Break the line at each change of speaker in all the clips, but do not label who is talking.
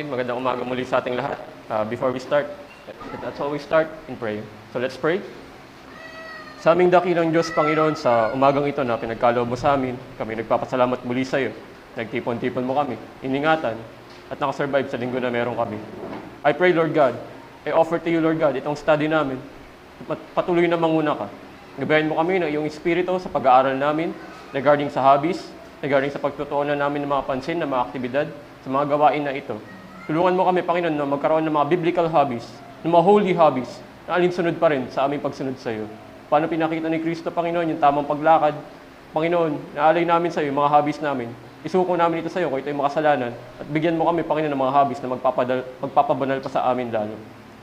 kapatid, magandang umaga muli sa ating lahat. Before we start, let's always start in prayer. So let's pray. Sa aming dakilang Diyos, Panginoon, sa umagang ito na pinagkaloob mo sa amin, kami nagpapasalamat muli sa iyo. Nagtipon-tipon mo kami, iningatan, at nakasurvive sa linggo na meron kami. I pray, Lord God, I offer to you, Lord God, itong study namin. Patuloy na manguna ka. Gabayan mo kami ng iyong espiritu sa pag-aaral namin regarding sa hobbies, regarding sa pagtutuunan namin ng mga pansin, ng mga aktibidad, sa mga gawain na ito. Tulungan mo kami, Panginoon, na magkaroon ng mga biblical hobbies, ng mga holy hobbies, na alinsunod pa rin sa aming pagsunod sa iyo. Paano pinakita ni Kristo, Panginoon, yung tamang paglakad. Panginoon, naalay namin sa iyo, mga hobbies namin. Isuko namin ito sa iyo kung ito'y makasalanan. At bigyan mo kami, Panginoon, ng mga hobbies na magpapabanal pa sa amin lalo.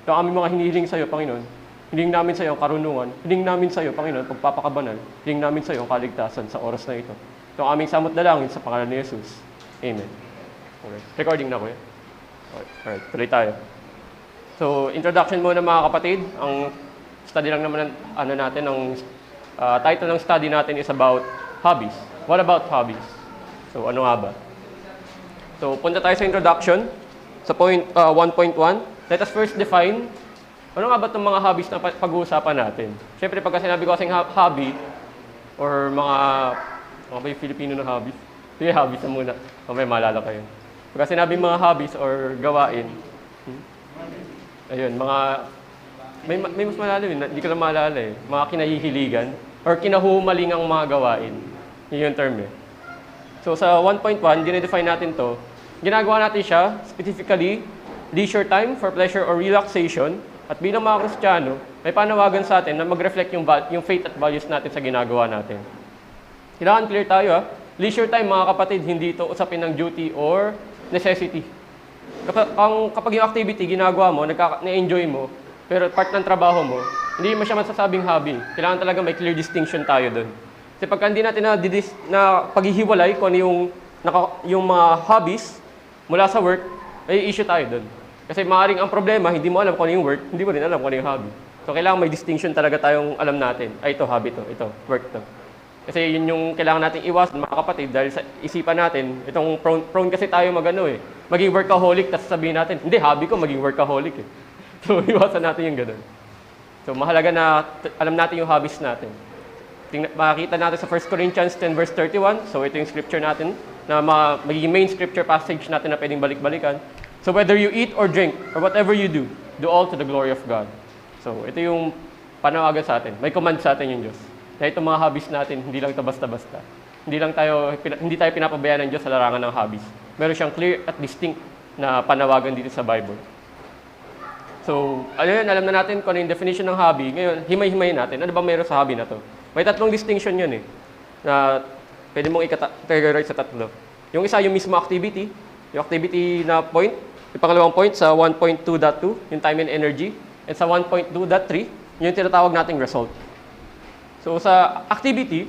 Ito ang aming mga hinihiling sa iyo, Panginoon. Hiling namin sa iyo ang karunungan. Hiling namin sa iyo, Panginoon, pagpapakabanal. Hiling namin sa iyo ang kaligtasan sa oras na ito. Ito ang aming samot dalangin sa pangalan ni Jesus. Amen. Alright. Recording na ko eh. Alright, tuloy tayo. So, introduction muna mga kapatid. Ang study lang naman natin, ang title ng study natin is about hobbies. What about hobbies? So, ano nga ba? So, punta tayo sa introduction. Sa point 1.1, let us first define ano nga ba itong mga hobbies na pag-uusapan natin. Siyempre, pagka sinabi ko kasing hobby or mga ba yung Filipino na hobbies? Sige, hobbies na muna. May maalala kayo. Pagka sinabi mga hobbies or gawain, ayun, mga may mas malalim, hindi ko lang maalala eh. Mga kinahihiligan or kinahumalingang mga gawain. Yun yung term eh. So sa 1.1, dinedefine natin to. Ginagawa natin siya, specifically, leisure time for pleasure or relaxation. At bilang mga Kristiyano, may panawagan sa atin na mag-reflect yung faith at values natin sa ginagawa natin. Kailangan clear tayo ha. Leisure time mga kapatid, hindi ito usapin ng duty or necessity. Kapag yung activity ginagawa mo, na-enjoy mo, pero part ng trabaho mo, hindi mo siya masasabing hobby. Kailangan talaga may clear distinction tayo doon. Kasi pagka hindi natin na paghihiwalay kung ano yung mga hobbies mula sa work, may issue tayo doon. Kasi maaaring ang problema, hindi mo alam kung ano yung work, hindi mo rin alam kung ano yung hobby. So kailangan may distinction talaga tayong alam natin. Ay, ito, hobby to, ito, work to. Kasi yun yung kailangan nating iwasan mga kapatid dahil sa isipan natin, itong prone kasi tayo maging workaholic, tapos sabihin natin, hindi, hobby ko maging workaholic eh. So iwasan natin yung ganun. So mahalaga na alam natin yung hobbies natin. Makikita natin sa 1 Corinthians 10 verse 31, so ito yung scripture natin, na magiging main scripture passage natin na pwedeng balik-balikan. So whether you eat or drink, or whatever you do all to the glory of God. So ito yung panawagan sa atin. May command sa atin yung Diyos. Na itong mga hobbies natin, hindi lang ito basta-basta. Hindi tayo pinapabayaan ng Diyos sa larangan ng hobbies. Meron siyang clear at distinct na panawagan dito sa Bible. So, alam na natin kung ano yung definition ng hobby. Ngayon, himay-himayin natin. Ano ba meron sa hobby na to? May tatlong distinction yun eh. Na pwede mong i-categorize sa tatlo. Yung isa, yung mismo activity. Yung activity na point. Yung pangalawang point sa 1.2.2, yung time and energy. And sa 1.2.3, yung tinatawag nating result. So sa activity,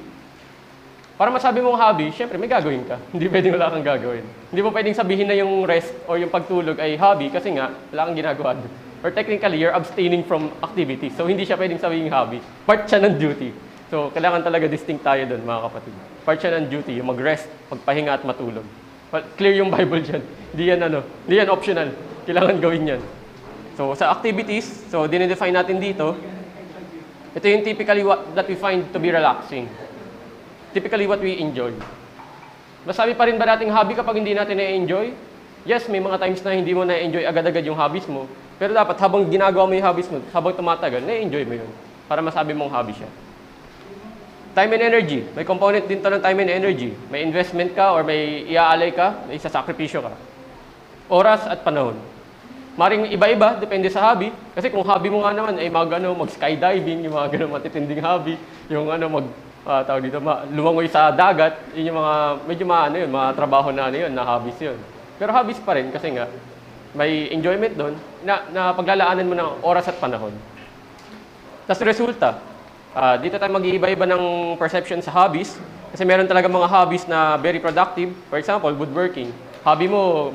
para masabi mong hobby, syempre may gagawin ka. Hindi pwedeng wala kang gagawin. Hindi mo pwedeng sabihin na yung rest or yung pagtulog ay hobby kasi nga wala kang ginagawa. Or technically, you're abstaining from activity. So hindi siya pwedeng sabihin hobby. Part siya ng duty. So kailangan talaga distinct tayo doon mga kapatid. Part siya ng duty, yung mag-rest, magpahinga at matulog. Well, clear yung Bible dyan. Hindi yan optional. Kailangan gawin yan. So sa activities, so dinedefine natin dito, ito yung typically that we find to be relaxing. Typically what we enjoy. Masabi pa rin ba nating hobby kapag hindi natin na-enjoy? Yes, may mga times na hindi mo na-enjoy agad-agad yung hobbies mo. Pero dapat habang ginagawa mo yung hobbies mo, habang tumatagal, na-enjoy mo yun. Para masabi mong hobby siya. Time and energy. May component din to ng time and energy. May investment ka or may iaalay ka, may isasakripisyo ka. Oras at panahon. Maring iba-iba, depende sa hobby. Kasi kung hobby mo nga naman ay mag-skydiving, yung mga matitinding hobby, yung lumangoy sa dagat, yun yung mga, medyo mga trabaho na na hobbies yun. Pero hobbies pa rin kasi nga, may enjoyment doon na paglalaanan mo ng oras at panahon. Tapos resulta, dito tayo mag-iiba-iba ng perception sa hobbies kasi meron talaga mga hobbies na very productive. For example, woodworking. Hobby mo,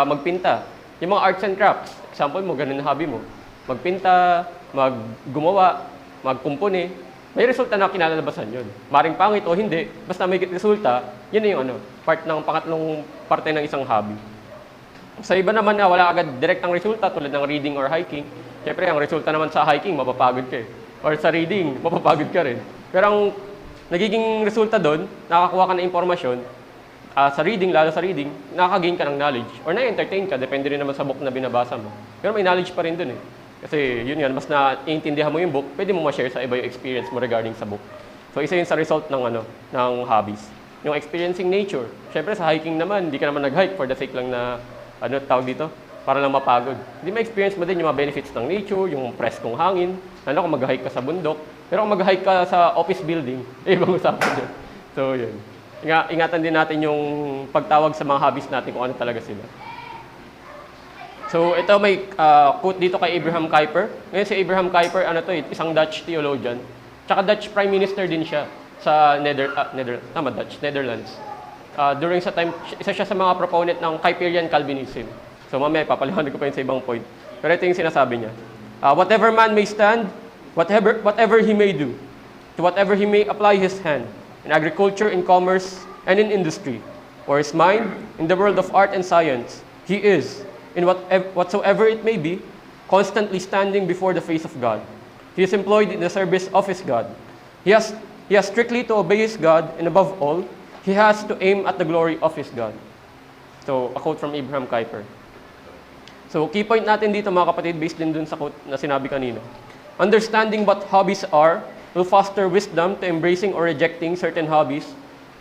magpinta. Yung mga arts and crafts, example mo, ganun na hobby mo. Magpinta, maggumawa, magkumpuni. May resulta na kinalalabasan yun. Maring pangit o hindi, basta may resulta, yun na yung part ng pangatlong parte ng isang hobby. Sa iba naman na wala agad direktang resulta tulad ng reading or hiking, syempre ang resulta naman sa hiking, mapapagod ka eh. Or sa reading, mapapagod ka rin. Pero ang nagiging resulta doon, nakakakuha ka ng impormasyon, sa reading, lalo sa reading, nakaka-gain ka ng knowledge. Or na-entertain ka, depende rin naman sa book na binabasa mo. Pero may knowledge pa rin doon eh. Kasi yun yan, mas naiintindihan mo yung book, pwede mo ma-share sa iba yung experience mo regarding sa book. So isa yun sa result ng hobbies. Yung experiencing nature. Syempre sa hiking naman, hindi ka naman nag-hike for the sake lang na tawag dito, para lang mapagod. Hindi ma-experience mo din yung mga benefits ng nature, yung preskong hangin, lalo kung mag-hike ka sa bundok. Pero kung mag-hike ka sa office building, ibang usapan dyan. So, yun. Ingatan din natin yung pagtawag sa mga hobbies natin kung ano talaga sila. So, ito may quote dito kay Abraham Kuyper. Ngayon si Abraham Kuyper, isang Dutch theologian. Tsaka Dutch Prime Minister din siya sa Netherlands. During sa time, isa siya sa mga proponent ng Kuyperian Calvinism. So mamaya, papaliwanag ko pa yun sa ibang point. Pero ito yung sinasabi niya. Whatever man may stand, whatever he may do, to whatever he may apply his hand, in agriculture, in commerce, and in industry, or his mind, in the world of art and science, he is, in whatsoever it may be, constantly standing before the face of God. He is employed in the service of his God. He has strictly to obey his God, and above all, he has to aim at the glory of his God. So, a quote from Abraham Kuyper. So, key point natin dito mga kapatid, based din dun sa quote na sinabi kanina. Understanding what hobbies are will foster wisdom to embracing or rejecting certain hobbies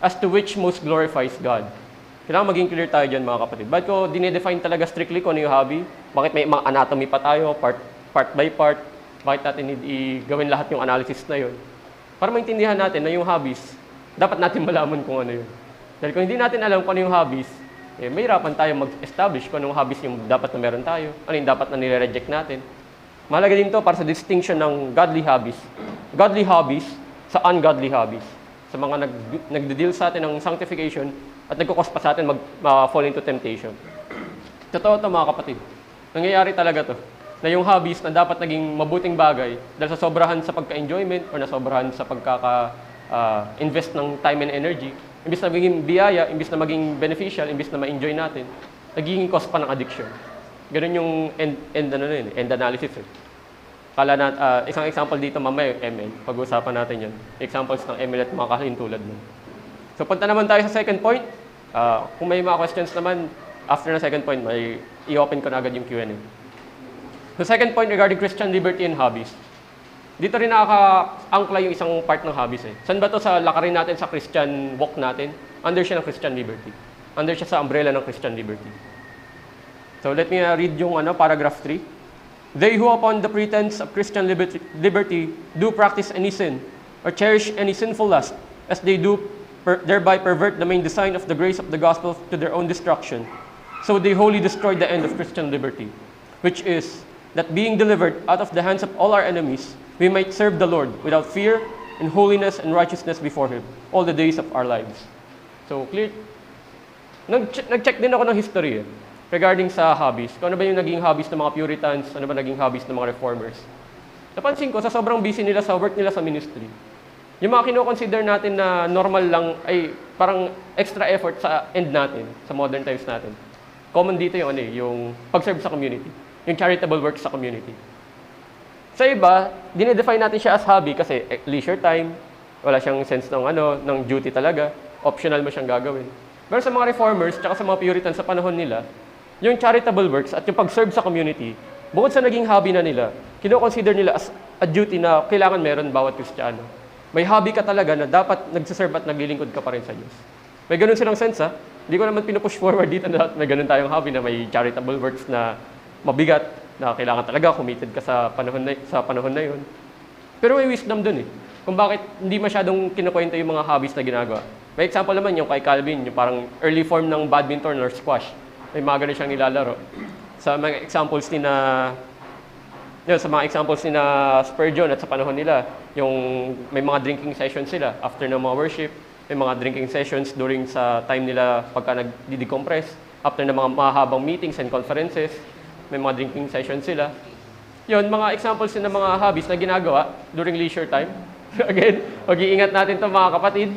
as to which most glorifies God. Kailangan maging clear tayo dyan mga kapatid. Bakit ko dinedefine talaga strictly kung ano yung hobby? Bakit may mga anatomy pa tayo, part by part? Bakit natin gawin lahat yung analysis na yun? Para maintindihan natin na yung hobbies, dapat natin malaman kung ano yun. Dahil kung hindi natin alam kung ano yung hobbies, may hirapan tayo mag-establish kung anong hobbies yung dapat na meron tayo, ano yung dapat na nire-reject natin. Mahalaga din to para sa distinction ng godly hobbies. Godly hobbies sa ungodly hobbies. Sa mga nagde-deal sa atin ng sanctification at nagkukos pa sa atin mag-fall into temptation. Totoo to mga kapatid. Nangyayari talaga to. Na yung hobbies na dapat naging mabuting bagay dahil sa sobrahan sa pagka-enjoyment or na sobrahan sa invest ng time and energy, imbis na maging biyaya, imbis na maging beneficial, imbis na ma-enjoy natin, nagiging cause pa ng addiction. Ganun yung end analysis. Kala na, isang example dito mamaya yung ML. Pag-uusapan natin yan. Examples ng ML at mga kahalintulad nun. So punta naman tayo sa second point. Kung may mga questions naman, after na second point, may i-open ko na agad yung Q&A. So second point regarding Christian liberty and hobbies. Dito rin nakaka-angkla yung isang part ng hobbies eh. Saan ba to sa lakarin natin sa Christian walk natin? Under siya ng Christian liberty. Under siya sa umbrella ng Christian liberty. So let me read yung paragraph 3. They who upon the pretense of Christian liberty do practice any sin or cherish any sinful lust, as they do thereby pervert the main design of the grace of the gospel to their own destruction. So they wholly destroy the end of Christian liberty, which is that being delivered out of the hands of all our enemies, we might serve the Lord without fear, in holiness and righteousness before Him, all the days of our lives. So, clear? Nag-check din ako ng history regarding sa hobbies. Kung ano ba yung naging hobbies ng mga Puritans, ano ba naging hobbies ng mga Reformers. Napansin ko, sa sobrang busy nila sa work nila sa ministry, yung mga kino-consider natin na normal lang ay parang extra effort sa end natin, sa modern times natin. Common dito yung pag-serve sa community. Yung charitable work sa community. Sa iba, dinedefine natin siya as hobby kasi leisure time, wala siyang sense ng duty talaga, optional mo siyang gagawin. Pero sa mga reformers, tsaka sa mga Puritans sa panahon nila, yung charitable works at yung pag-serve sa community, bukod sa naging hobby na nila, kino-consider nila as a duty na kailangan meron bawat Kristiyano. May hobby ka talaga na dapat nagsiserve at naglilingkod ka pa rin sa Diyos. May ganun silang sense Hindi ko naman pinupush forward dito na may ganun tayong hobby na may charitable works na mabigat na kailangan talaga committed ka sa panahon na yun. Pero may wisdom dun kung bakit hindi masyadong kinukwento yung mga hobbies na ginagawa. May example naman yung kay Calvin, yung parang early form ng badminton or squash. May mga ganun siyang nilalaro. Sa mga examples ni Spurgeon at sa panahon nila, yung may mga drinking sessions sila after ng mga worship, may mga drinking sessions during sa time nila pagka nag-decompress, after ng mga mahabang meetings and conferences, may mga drinking sessions sila. Yun, mga examples ng mga hobbies na ginagawa during leisure time. Again, mag-iingat natin to mga kapatid.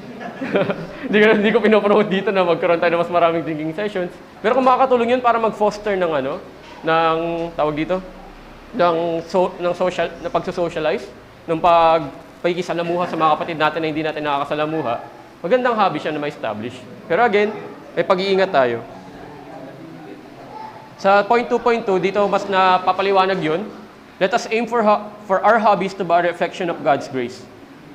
Hindi ko pinopromote dito na magkaroon tayo ng mas maraming drinking sessions. Pero kung makakatulong yun para mag-foster ng ng tawag dito, ng social, na pagso-socialize, ng pakikisalamuha sa mga kapatid natin na hindi natin nakakasalamuha, magandang hobby siya na ma-establish. Pero again, may pag-iingat tayo. Sa point 2.2, dito mas napapaliwanag yun. Let us aim for our hobbies to be a reflection of God's grace.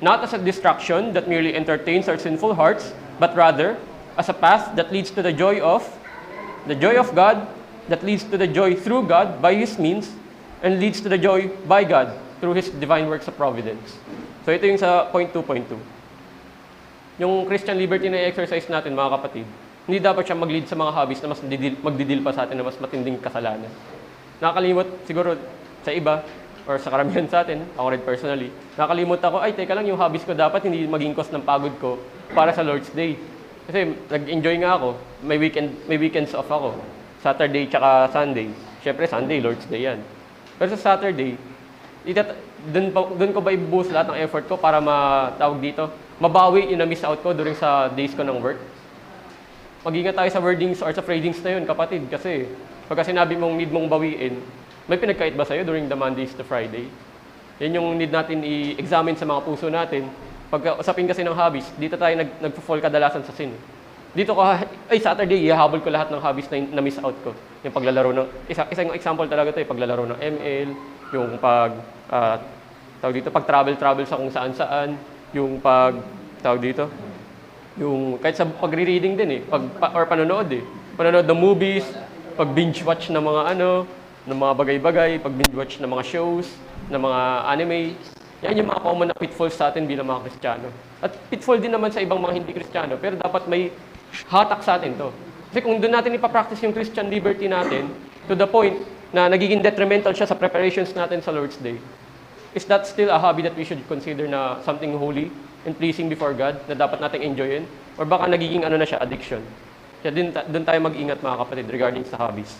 Not as a distraction that merely entertains our sinful hearts, but rather as a path that leads to the joy of God, that leads to the joy through God by His means, and leads to the joy by God through His divine works of providence. So ito yung sa point 2.2. Yung Christian liberty na i-exercise natin, mga kapatid, hindi dapat siya mag-lead sa mga hobbies na mas magdidil pa sa atin na mas matinding kasalanan. Nakakalimot siguro sa iba, or sa karamihan sa atin, ako rin personally, nakalimot ako, ay teka lang, yung hobbies ko dapat hindi maging cause ng pagod ko para sa Lord's Day. Kasi nag-enjoy nga ako, may weekends off ako. Saturday tsaka Sunday. Siyempre Sunday, Lord's Day yan. Pero sa Saturday, doon ko ba ibubuhos lahat ng effort ko para mabawi yung na-miss out ko during sa days ko ng work? Mag-ingat tayo sa wordings or sa phrasings na yun, kapatid, kasi pagka sinabi mong need mong bawiin, may pinagkait ba sa'yo during the Mondays to Friday? Yan yung need natin i-examine sa mga puso natin. Pag usapin kasi ng hobbies, dito tayo nag-fall kadalasan sa sin. Dito Saturday, ihahabol ko lahat ng hobbies na na-miss out ko. Yung paglalaro ng, isang example talaga ito, yung paglalaro ng ML, yung pag-travel sa kung saan-saan, yung yung kahit sa pagre-reading din or panonood panonood ng movies, pag binge watch ng mga ng mga bagay-bagay, pag binge watch ng mga shows, ng mga anime. Yan yung mga common na pitfalls sa atin bilang mga Kristiyano. At pitfall din naman sa ibang mga hindi Kristiyano, pero dapat may hatak sa atin to. Kasi kung doon natin ipapractice yung Christian liberty natin, to the point na nagiging detrimental siya sa preparations natin sa Lord's Day, is that still a hobby that we should consider na something holy and pleasing before God, na dapat nating enjoyin? Or baka nagiging na siya, addiction? Kaya doon tayo mag-ingat, mga kapatid, regarding sa hobbies.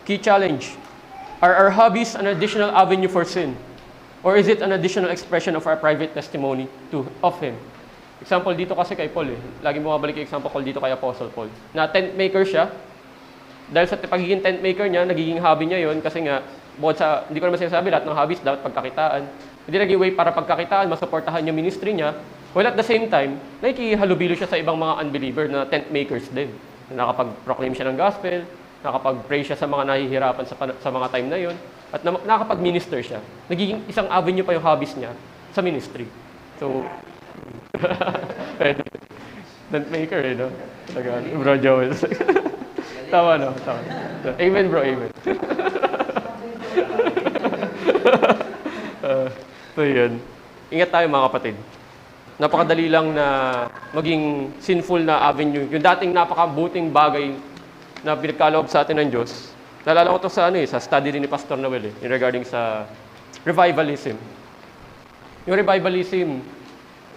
Key challenge. Are our hobbies an additional avenue for sin? Or is it an additional expression of our private testimony of Him? Example dito kasi kay Paul Lagi bumabalik yung example ko dito kay Apostle Paul. Na tent maker siya. Dahil sa pagiging tent maker niya, nagiging hobby niya yon kasi nga, hindi ko naman sinasabi, lahat ng hobbies dapat pagkakitaan. Hindi naging way para pagkakitaan, masuportahan yung ministry niya. While at the same time, nakikihalubilo siya sa ibang mga unbeliever na tent makers din. Nakapag-proclaim siya ng gospel, nakapag-pray siya sa mga nahihirapan sa mga time na yon, at nakapag-minister siya. Nagiging isang avenue pa yung hobbies niya sa ministry. So, tent maker no? Talaga, Bro Joel. Tama. Amen, bro, amen. So yun. Ingat tayo, mga kapatid. Napakadali lang na maging sinful na avenue. Yung dating napakabuting bagay na pinagkaloob sa atin ng Diyos. Naalala ko ito sa study din ni Pastor Noel yung regarding sa revivalism. Yung revivalism,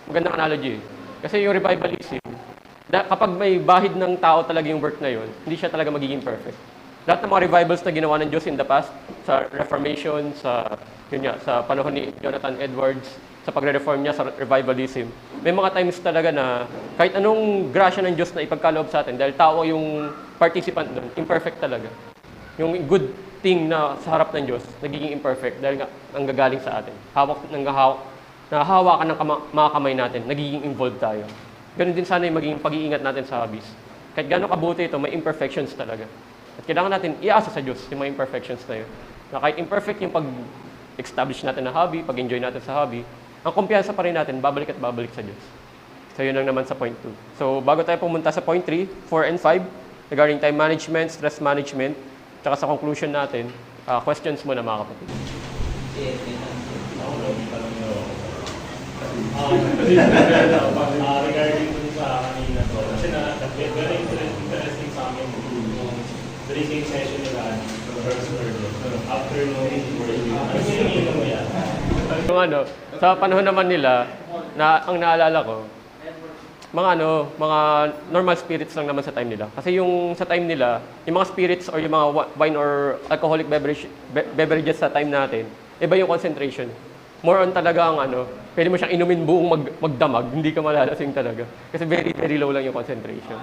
magandang analogy. Kasi yung revivalism, kapag may bahid ng tao talaga yung work na yun, hindi siya talaga magiging perfect. Lahat ng mga revivals na ginawa ng Diyos in the past, sa Reformation, sa panahon ni Jonathan Edwards, sa pagre-reform niya sa revivalism, may mga times talaga na kahit anong grasya ng Diyos na ipagkaloob sa atin, dahil tao yung participant doon, imperfect talaga. Yung good thing na sa harap ng Diyos, nagiging imperfect dahil nga nanggagaling sa atin. Nahahawakan ng mga kamay natin, nagiging involved tayo. Ganun din sana yung magiging pag-iingat natin sa hobbies. Kahit gano'ng kabuti ito, may imperfections talaga. At kailangan natin iasa sa Diyos yung mga imperfections na yun. Na kahit imperfect yung pag-establish natin na hobby, pag-enjoy natin sa hobby, ang kumpiyansa pa rin natin, babalik at babalik sa Diyos. So yun lang naman sa point 2. So bago tayo pumunta sa point 3, 4, and 5, regarding time management, stress management, tsaka sa conclusion natin, questions muna, mga kapatid.
Regarding dun sa kanina to, kasi very interesting sa amin yung drinking session nila first word. After no ano mo yan?
Yung sa panahon naman nila, ang naalala ko, mga normal spirits lang naman sa time nila. Kasi yung sa time nila, yung mga spirits or yung mga wine or alcoholic beverages sa time natin, iba yung concentration. More on talaga ang Pwede mo siyang inumin buong magdamag, hindi ka malalasing talaga. Kasi very, very low lang yung concentration.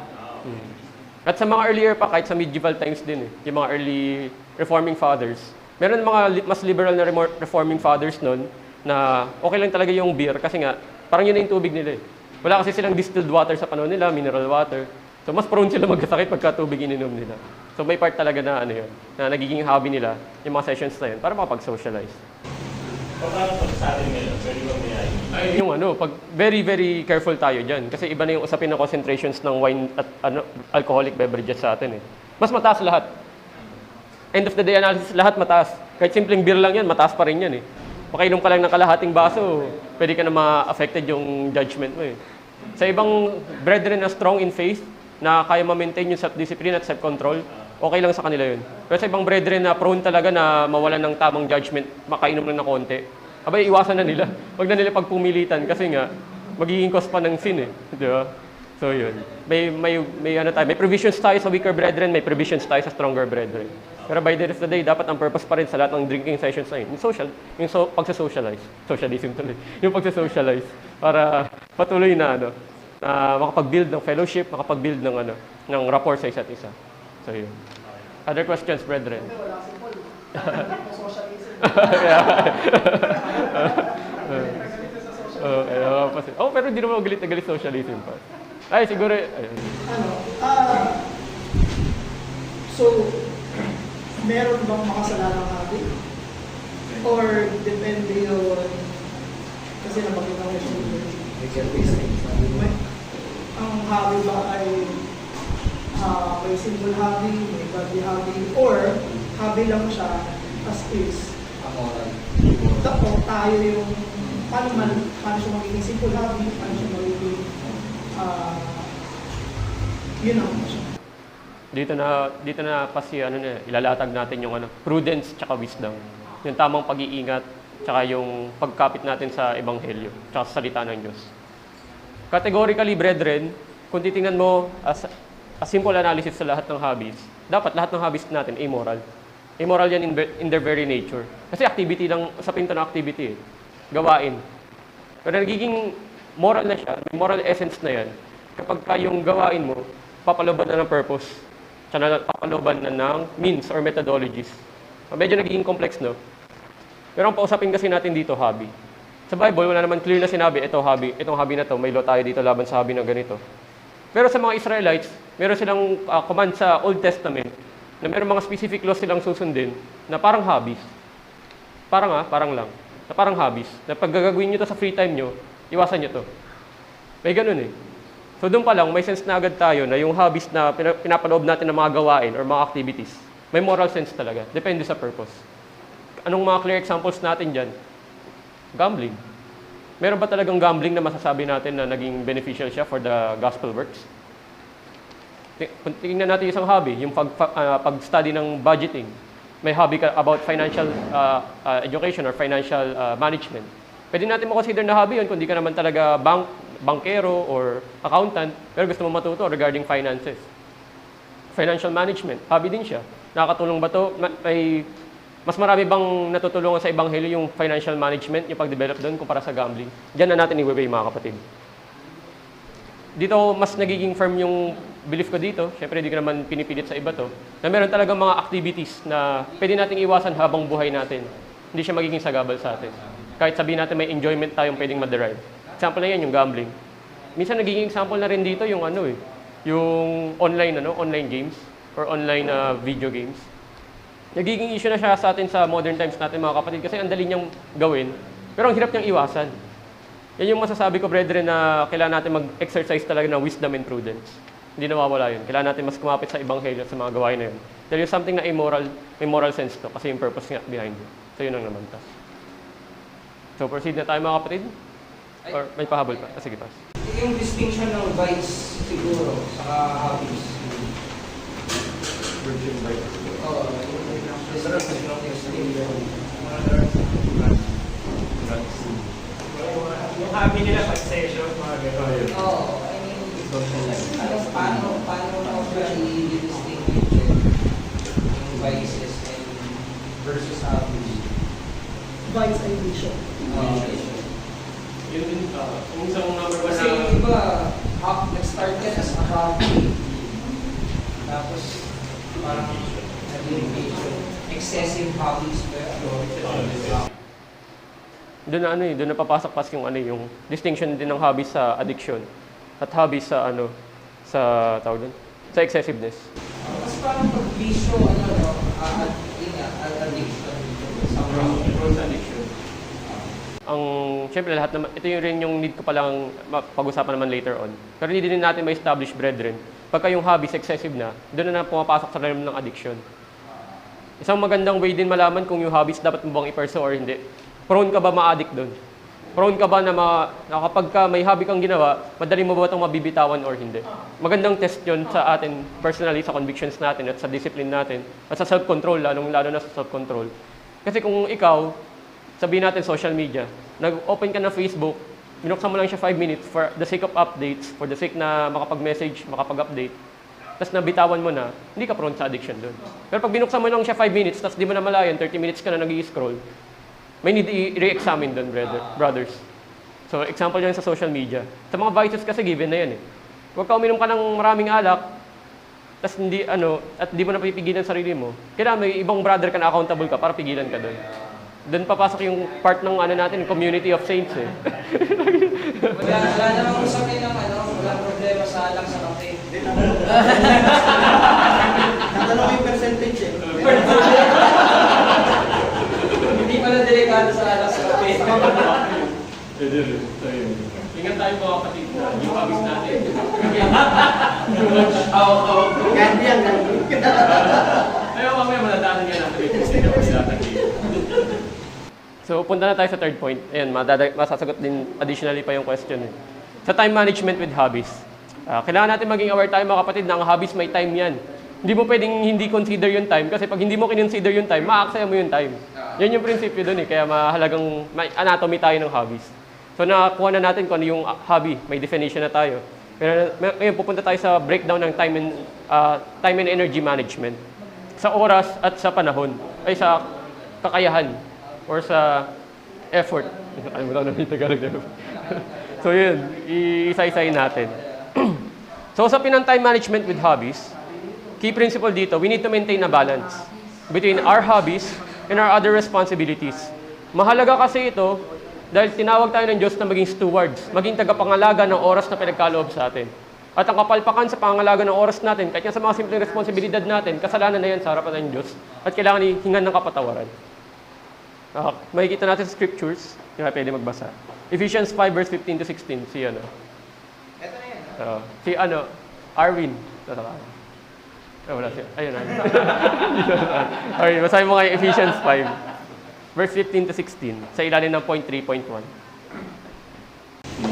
At sa mga earlier pa, kahit sa medieval times din yung mga early reforming fathers, meron mga mas liberal na reforming fathers noon na okay lang talaga yung beer kasi nga, parang yun na yung tubig nila Wala kasi silang distilled water sa panahon nila, mineral water. So mas prone sila magkasakit pagka tubig ininom nila. So may part talaga na na nagiging hobby nila, yung mga sessions na yun, para makapag-socialize.
Paano pag sa atin ngayon? Pwede ba may
Yung pag very, very careful tayo dyan. Kasi iba na yung usapin na concentrations ng wine at alcoholic beverages sa atin Mas mataas lahat. End of the day analysis, lahat mataas. Kahit simpleng beer lang yan, mataas pa rin yan Pakainom ka lang ng kalahating baso, pwede ka na ma-affected yung judgment mo Sa ibang brethren na strong in faith, na kaya ma-maintain yung self-discipline at self-control, okay lang sa kanila yun. Pero sa ibang brethren na prone talaga na mawalan ng tamang judgment, makainom lang na konti, abay, iwasan na nila. Huwag na nila pagpumilitan kasi nga, magiging cause pa ng sin Di ba? So yun. May provisions tayo sa weaker brethren, may provisions tayo sa stronger brethren. Pero by the end of the day, dapat ang purpose pa rin sa lahat ng drinking sessions na yun. Yung pagsa-socialize. Socialism tuloy. Yung pagsa-socialize. Para patuloy na makapag-build ng fellowship, makapag-build ng rapport sa isa't isa. So yun. Other questions, brethren?
Wala si Paul. Socialism.
Pero hindi naman galit na galit socialism pa. Ay, siguro, ayun.
So, meron bang makasalanang hobby? Or depende yun, kasi napakita ko yung ang hobby ba ay may simple hobby, may body hobby, or hobby lang siya as is? Tayo yung paano siya magiging simple hobby, paano siya magiging yun ang siya.
Dito na kasi ilalatag natin yung prudence tsaka wisdom. Yung tamang pag-iingat tsaka yung pagkapit natin sa ebanghelyo tsaka sa salita ng Diyos. Categorically, brethren, kung titingnan mo as simple analysis sa lahat ng hobbies, dapat lahat ng hobbies natin immoral. Immoral yan in their very nature. Kasi activity lang, sa pinto ng activity gawain. Pero nagiging moral na siya, may moral essence na yan, kapag yung gawain mo, papaloban na ng purpose, tsaka papaloban na ng means or methodologies. Medyo nagiging complex, no? Pero ang pausapin kasi natin dito, hobby. Sa Bible, wala naman clear na sinabi, itong hobby na to, may law tayo dito laban sa hobby na ganito. Pero sa mga Israelites, meron silang command sa Old Testament na meron mga specific laws silang susundin na parang hobbies. Parang lang. Na parang hobbies. Na pag gagawin nyo to sa free time nyo, iwasan nyo to. May ganun So doon pa lang, may sense na agad tayo na yung hobbies na pinapaloob natin ng mga gawain or mga activities, may moral sense talaga. Depende sa purpose. Anong mga clear examples natin dyan? Gambling. Meron ba talagang gambling na masasabi natin na naging beneficial siya for the gospel works? Tingnan natin isang hobby, yung pag-study ng budgeting. May hobby ka about financial education or financial management. Pwede natin mo-consider na hobby yun kung di ka naman talaga bankero or accountant, pero gusto mo matuto regarding finances. Financial management, hobby din siya. Nakakatulong ba to? Mas marami bang natutulungan sa ebanghelyo yung financial management, yung pag-develop doon kumpara sa gambling? Diyan na natin i-weigh mga kapatid. Dito mas nagiging firm yung belief ko dito. Siyempre, di ko naman pinipilit sa iba to. Na meron talagang mga activities na pwede nating iwasan habang buhay natin. Hindi siya magiging sagabal sa atin. Kahit sabihin natin may enjoyment tayong pwedeng ma-derive. Example na yan, yung gambling. Minsan nagiging example na rin dito yung yung online games or online video games. Nagiging issue na siya sa atin sa modern times natin mga kapatid kasi ang dali niyang gawin, pero ang hirap niyang iwasan. Yan yung masasabi ko, brethren, na kailangan natin mag-exercise talaga ng wisdom and prudence. Hindi nawawala yun. Kailangan natin mas kumapit sa ebanghelyo at sa mga gawain na yun. Dahil yung something na immoral, may moral sense to kasi yung purpose nga behind it. So yun ang naman ta. So proceed na tayo mga kapatid? Or may pahabol pa? Sige, pas.
Yung distinction ng vice siguro sa hobbies.
Virgin vice.
Oo,
yung hobby nila pag session, mga gano'n.
Oo, I mean, paano mo siya i-distinguish yung vices and versus hobbies?
Vice ay vision.
Yun din, yung isang number one
Kasi yung iba, nag-start ka na sa hobby. Tapos, parang nag-limitation. Excessive hobbies ba yun?
doon na doon na papasok pas yung yung distinction din ng hobby sa addiction at hobby sa sa tawag doon, sa excessiveness.
Mas parang pag-bisyo, addiction.
Prone sa addiction. Ang syempre lahat naman ito yung rin yung need ko palang pag-usapan naman later on. Pero hindi din natin ma-establish brethren. Pagka yung hobby excessive na, doon na pumapasok sa realm ng addiction. Isang magandang way din malaman kung yung hobbies dapat mo bang i-pursue or hindi. Prone ka ba ma-addict doon? Prone ka ba na kapag ka may hobby kang ginawa, madali mo ba itong mabibitawan or hindi? Magandang test yun sa atin personally, sa convictions natin at sa discipline natin at sa self-control, lalo na sa self-control. Kasi kung ikaw, sabihin natin social media, nag-open ka ng Facebook, binuksan mo lang siya 5 minutes for the sake of updates, for the sake na makapag-message, makapag-update, tapos nabitawan mo na, hindi ka prone sa addiction doon. Pero pag binuksan mo lang siya 5 minutes, tapos di mo na malayan, 30 minutes ka na nag-i-scroll, may need i-re-examine doon, brothers. So, example yan sa social media. Sa mga vices kasi given na yan eh. Huwag ka uminom ka ng maraming alak, tapos hindi, at di mo na pipigilan sarili mo. Kailangan may ibang brother ka na accountable ka para pigilan ka doon. Doon papasok yung part ng natin, community of saints eh.
Wala namang usapin ng walang problema sa alak sa kape.
Natanong yung percentage eh.
Hindi pala delikado sa alak sa kape.
Ingat tayo mga kapatid na yung hobbies natin.
Gandhi ang gandhi.
Ayaw mamaya maladaanan nga natin yung gusto na pagdilatan dito. So, punta na tayo sa third point. Ayan, masasagot din additionally pa yung question. Eh. Sa time management with hobbies. Kailangan natin maging aware tayo mga kapatid na ang hobbies may time yan. Hindi mo pwedeng hindi consider yung time kasi pag hindi mo kinonsider yung time, maaksaya mo yung time. Yan yung prinsipyo dun eh. Kaya mahalagang may anatomy tayo ng hobbies. So, nakakuha na natin kung ano yung hobby. May definition na tayo. Pero ngayon, pupunta tayo sa breakdown ng time and energy management. Sa oras at sa panahon. Ay, sa kakayahan. Or sa effort. Kalimutan na yung Tagalog na. So yun, isa-isayin natin. So sa ng time management with hobbies, key principle dito, we need to maintain a balance between our hobbies and our other responsibilities. Mahalaga kasi ito dahil tinawag tayo ng Diyos na maging stewards, maging tagapangalaga ng oras na pinagkaloob sa atin. At ang kapalpakan sa pangalaga ng oras natin, kahit sa mga simpleng responsibilidad natin, kasalanan na yan sa harapan ng Diyos at kailangan hingan ng kapatawaran. Makikita natin sa scriptures, yung pwede magbasa. Ephesians 5 verse 15 to 16, si
Ito na yan.
si Arwin. Wala siya. Ayun na. Okay, basahin mo ngayon Ephesians 5 verse 15 to 16 sa ilalim ng point 3.1.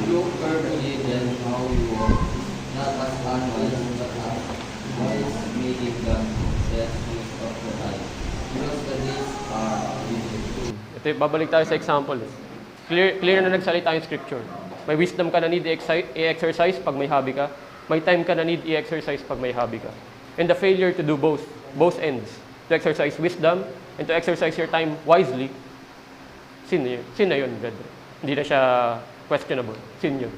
Look carefully then how you walk, not as unwise, but as wise, making the best use of the time. Because the days are evil.
Ito, babalik tayo sa example. Clear na nagsalita yung scripture. May wisdom ka na need i-exercise pag may hobby ka. May time ka na need i-exercise pag may hobby ka. And the failure to do both ends, to exercise wisdom and to exercise your time wisely, sin na yun, brother. Hindi na siya questionable. Sin yun.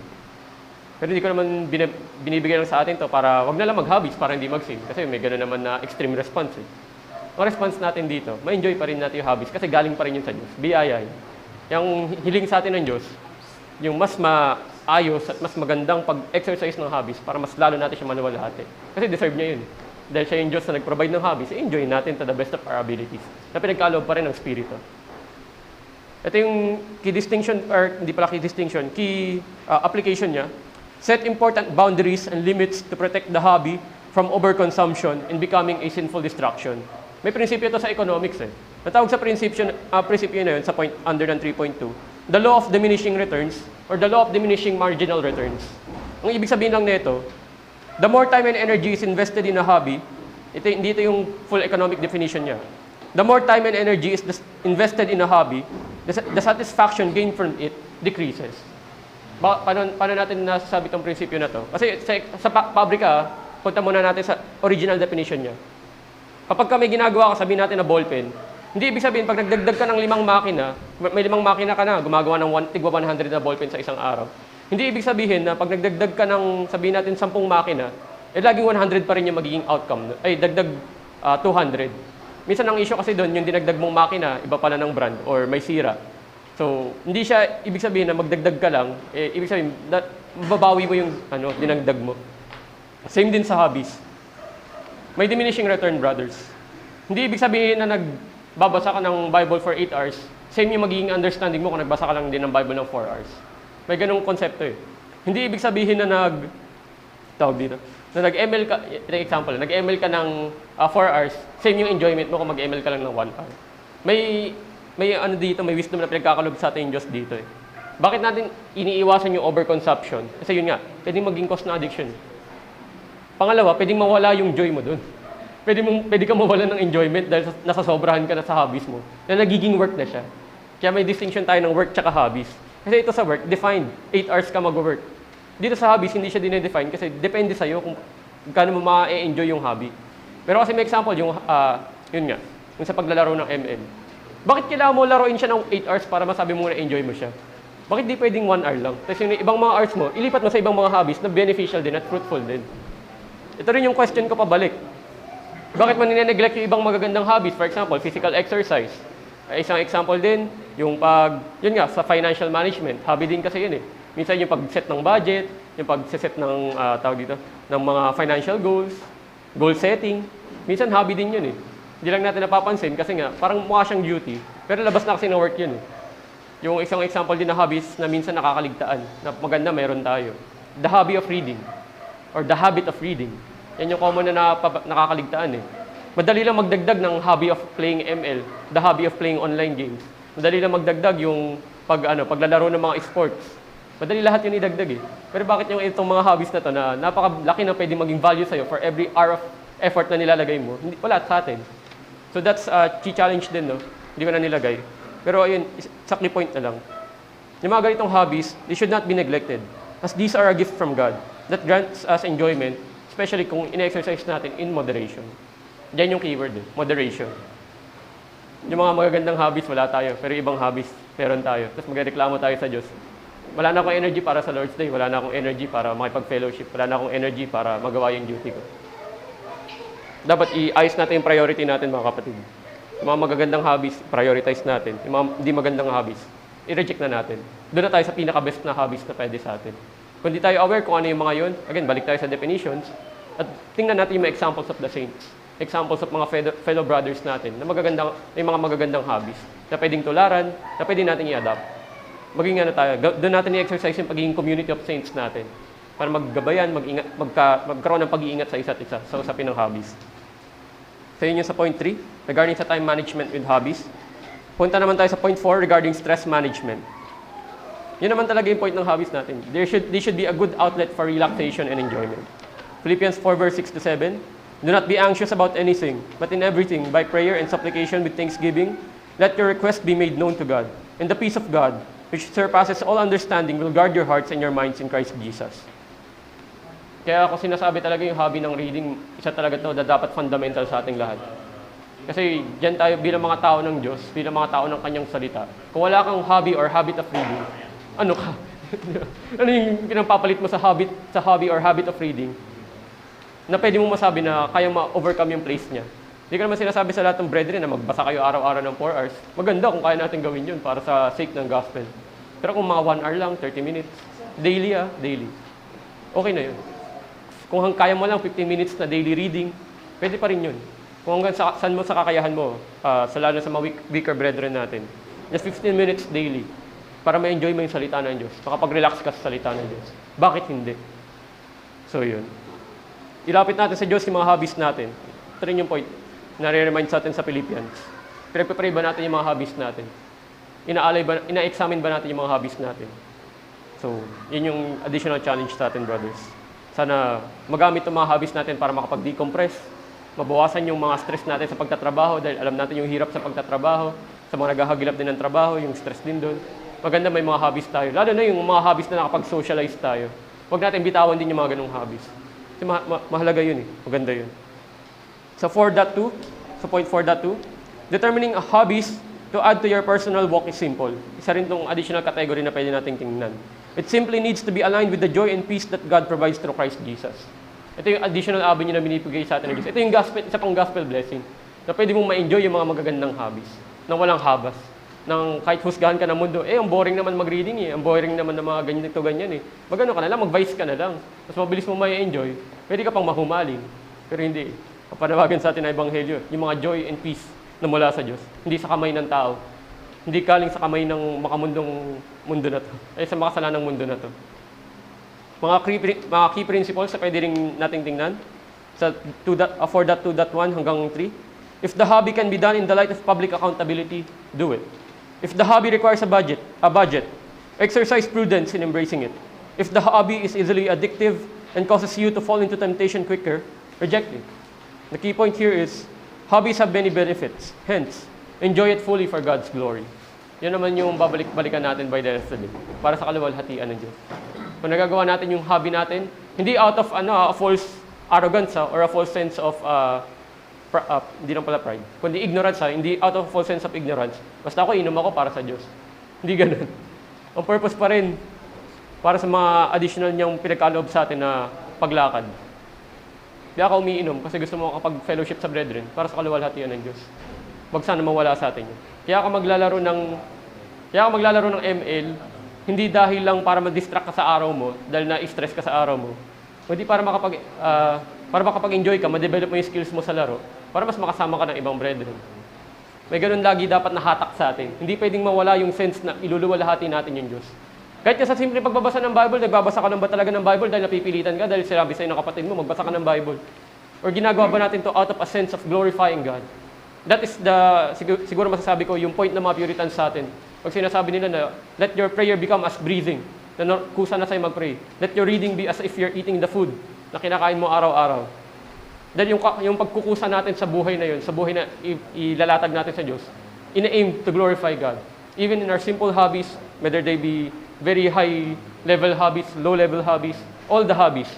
Pero hindi ko naman binibigay lang sa atin to para wag na lang mag-hobbies para hindi mag-sin. Kasi may gano'n naman na extreme response eh. Ang response natin dito, ma-enjoy pa rin natin yung hobbies kasi galing pa rin yun sa Diyos. Biyaya yun. Yung hiling sa atin ng Diyos, yung mas maayos at mas magandang pag-exercise ng hobbies para mas lalo natin siya manuwalhati. Kasi deserve niya yun. Dahil siya yung Diyos na nag-provide ng hobbies, enjoy natin to the best of our abilities. Na pinagkaloob pa rin ng Espiritu. Ito yung key distinction, or hindi pala key distinction, key application niya. Set important boundaries and limits to protect the hobby from overconsumption and becoming a sinful distraction. May prinsipyo ito sa economics eh. Natawag sa prinsipyo na yun sa point under ng 3.2, the law of diminishing returns or the law of diminishing marginal returns. Ang ibig sabihin lang nito, the more time and energy is invested in a hobby, dito yung full economic definition niya. The more time and energy is invested in a hobby, the satisfaction gained from it decreases. Paano natin nasasabi itong prinsipyo na to? Kasi sa pabrika, punta muna natin sa original definition niya. Kapag kami ginagawa ka, sabihin natin na ballpen, Hindi ibig sabihin, pag nagdagdag ka ng 5 makina, may 5 makina ka na, gumagawa ng tigwa 100 na ballpen sa isang araw. Hindi ibig sabihin na pag nagdagdag ka ng, sabihin natin, 10 makina, laging 100 pa rin yung magiging outcome. Ay, dagdag 200. Minsan ang issue kasi doon, yung dinagdag mong makina, iba pala ng brand or may sira. So, hindi siya ibig sabihin na magdagdag ka lang, ibig sabihin, mababawi mo yung dinagdag mo. Same din sa hobbies. May diminishing return, brothers. Hindi ibig sabihin na nagbabasa ka ng Bible for 8 hours, same yung magiging understanding mo kung nagbasa ka lang din ng Bible ng 4 hours. May ganung konsepto eh. Hindi ibig sabihin na nag-ML ka, example, nag-ML ka ng 4 hours, same yung enjoyment mo kung mag-ML ka lang ng 1 hour. May dito, may wisdom na pinagkakalog sa atin yung Diyos dito eh. Bakit natin iniiwasan yung overconsumption? Kasi yun nga, pwedeng maging cause na addiction. Pangalawa, pwedeng mawala yung joy mo dun. Pwede ka mawala ng enjoyment dahil nasasobrahan ka na sa hobbies mo, na nagiging work na siya. Kaya may distinction tayo ng work tsaka hobbies. Kasi ito sa work, defined, 8 hours ka mag-work. Dito sa hobbies, hindi siya dinedefine kasi depende sa'yo kung gaano mo ma-enjoy yung hobby. Pero kasi may example, yun nga, yung sa paglalaro ng ML. Bakit kailangan mo laruin siya ng 8 hours para masabi mo na enjoy mo siya? Bakit di pwedeng 1 hour lang? Tapos yung ibang mga hours mo, ilipat mo sa ibang mga hobbies na beneficial din at fruitful din. Ito rin yung question ko pabalik. Bakit mo nine-neglect yung ibang magagandang hobbies? For example, physical exercise. Isang example din, yung sa financial management. Hobby din kasi yun eh. Minsan yung pag-set ng budget, yung pag-set ng, ng mga financial goals, goal setting. Minsan hobby din yun eh. Hindi lang natin napapansin kasi nga, parang mukha siyang duty. Pero labas na kasi ng work yun eh. Yung isang example din na hobbies na minsan nakakaligtaan, na maganda meron tayo. The hobby of reading. Or the habit of reading. Yan yung common na nakakaligtaan eh. Madali lang magdagdag ng hobby of playing ML, the hobby of playing online games. Madali lang magdagdag yung paglalaro ng mga sports. Madali lahat yun idagdag eh. Pero bakit yung itong mga hobbies na to na napakalaki na pwede maging value sa'yo for every hour of effort na nilalagay mo, wala sa atin. So that's a key challenge din, no? Hindi ko na nilagay. Pero ayun, exactly point na lang. Yung mga ganitong hobbies, they should not be neglected. As these are a gift from God that grants us enjoyment, especially kung in-exercise natin in moderation. Diyan yung keyword eh, moderation. Yung mga magagandang hobbies, wala tayo. Pero ibang hobbies, meron tayo. Tapos magreklamo tayo sa Diyos. Wala na akong energy para sa Lord's Day. Wala na akong energy para makipag-fellowship. Wala na akong energy para magawa yung duty ko. Dapat i-ayos natin yung priority natin, mga kapatid. Yung mga magagandang hobbies, prioritize natin. Yung mga hindi magandang hobbies, i-reject na natin. Doon na tayo sa pinaka-best na hobbies na pwede sa atin. Kung di tayo aware kung ano yung mga yun, again, balik tayo sa definitions, at tingnan natin yung mga examples of the saints. Examples of mga fellow brothers natin na may mga magagandang hobbies na pwedeng tularan, na pwede natin i-adapt. Maging tayo, doon natin i-exercise yung pagiging community of saints natin para maggabayan, magkaroon ng pag-iingat sa isa't isa sa usapin ng hobbies. So yun yung sa point 3, regarding sa time management with hobbies. Punta naman tayo sa point 4 regarding stress management. Yun naman talaga yung point ng hobbies natin. They should be a good outlet for relaxation and enjoyment. Philippians 4 verse 6 to 7, do not be anxious about anything, but in everything, by prayer and supplication with thanksgiving, let your request be made known to God. And the peace of God, which surpasses all understanding, will guard your hearts and your minds in Christ Jesus. Kaya ako sinasabi talaga yung hobby ng reading, isa talaga ito na dapat fundamental sa ating lahat. Kasi diyan tayo bilang mga tao ng Diyos, bilang mga tao ng Kanyang salita. Kung wala kang hobby or habit of reading, ano ka? Ano yung pinapapalit mo sa hobby or habit of reading? Na pwede mo masabi na kayang ma-overcome yung place niya. Hindi ko naman sinasabi sa lahat ng brethren na magbasa kayo araw-araw ng 4 hours. Maganda kung kaya natin gawin yun para sa sake ng gospel. Pero kung mga 1 hour lang, 30 minutes, daily. Okay na yun. Kung kaya mo lang 15 minutes na daily reading, pwede pa rin yun. Kung hanggang saan mo sa kakayahan mo, lalo sa mga weaker brethren natin. Just 15 minutes daily para ma-enjoy mo yung salita ng Diyos. Makapag-relax ka sa salita ng Diyos. Bakit hindi? So yun. Ilapit natin sa Diyos yung mga hobbies natin. Ito rin yung point na re-remind sa atin sa Philippians. Pinagpipray ba natin yung mga hobbies natin? Ina-examine ba natin yung mga hobbies natin? So, yun yung additional challenge sa atin, brothers. Sana magamit yung mga hobbies natin para makapag-decompress, mabawasan yung mga stress natin sa pagtatrabaho dahil alam natin yung hirap sa pagtatrabaho, sa mga naghahagilap din ng trabaho, yung stress din doon. Maganda may mga hobbies tayo. Lalo na yung mga hobbies na nakapag-socialize tayo. Huwag natin bitawan din yung mga ganung hobbies. Kasi mahalaga yun eh. Maganda yun. Sa 4.2, sa point 4.2, Determining a hobbies to add to your personal walk is simple. Isa rin tong additional category na pwede nating tingnan. It simply needs to be aligned with the joy and peace that God provides through Christ Jesus. Ito yung additional avenue na binibigay sa atin ng Diyos. Ito yung gospel, isa pang gospel blessing na pwede mong ma-enjoy yung mga magagandang hobbies na walang habas. Nang kahit husgahan ka ng mundo, ang boring naman mag-reading ang boring naman ng mga ganyan eh. Magano ka na lang, mag-vice ka na lang. Mas mabilis mo ma-enjoy, pwede ka pang mahumaling. Pero hindi. Kapanawagan sa atin na ebanghelyo, yung mga joy and peace na mula sa Diyos, hindi sa kamay ng tao. Hindi galing sa kamay ng makamundong mundo na to. Sa makasalanang mundo na to. Mga key principles na pwede rin nating tingnan sa 4.2.1 hanggang 3. If the hobby can be done in the light of public accountability, do it. If the hobby requires a budget, exercise prudence in embracing it. If the hobby is easily addictive and causes you to fall into temptation quicker, reject it. The key point here is, hobbies have many benefits. Hence, enjoy it fully for God's glory. Yan naman yung babalik-balikan natin by the end of the day, para sa kaluwalhatian ng Diyos. Kung nagagawa natin yung hobby natin, hindi out of a false arrogance or a false sense of hindi lang pala pride, kundi ignorance hindi out of a false sense of ignorance. Basta ako, inom ako para sa Diyos. Hindi ganun. Ang purpose pa rin, para sa mga additional niyang pinagkaloob sa atin na paglakad. Hindi ako umiinom kasi gusto mo kapag-fellowship sa brethren para sa kaluwalhatian ng Diyos. Wag sana mawala sa atin yun. Kaya ako maglalaro ng ML, hindi dahil lang para mag-distract ka sa araw mo, dahil na-stress ka sa araw mo, kundi para makapag-enjoy ka, ma-develop mo yung skills mo sa laro, para mas makasama ka ng ibang brethren. May ganun lagi dapat nahatak sa atin. Hindi pwedeng mawala yung sense na iluluwalhati natin yung Diyos. Kahit sa simple pagbabasa ng Bible, nagbabasa ka lang ba talaga ng Bible dahil napipilitan ka, dahil sinabi sa'yo ng kapatid mo, magbasa ka ng Bible. Or ginagawa ba natin to out of a sense of glorifying God? That is siguro masasabi ko, yung point ng mga Puritans sa atin. Pag sinasabi nila na, let your prayer become as breathing, na kusa na sa'yo mag-pray. Let your reading be as if you're eating the food na kinakain mo araw-araw. Dahil yung pagkukusa natin sa buhay na yun, sa buhay na ilalatag natin sa Diyos, ina-aim to glorify God. Even in our simple hobbies, whether they be very high-level hobbies, low-level hobbies, all the hobbies,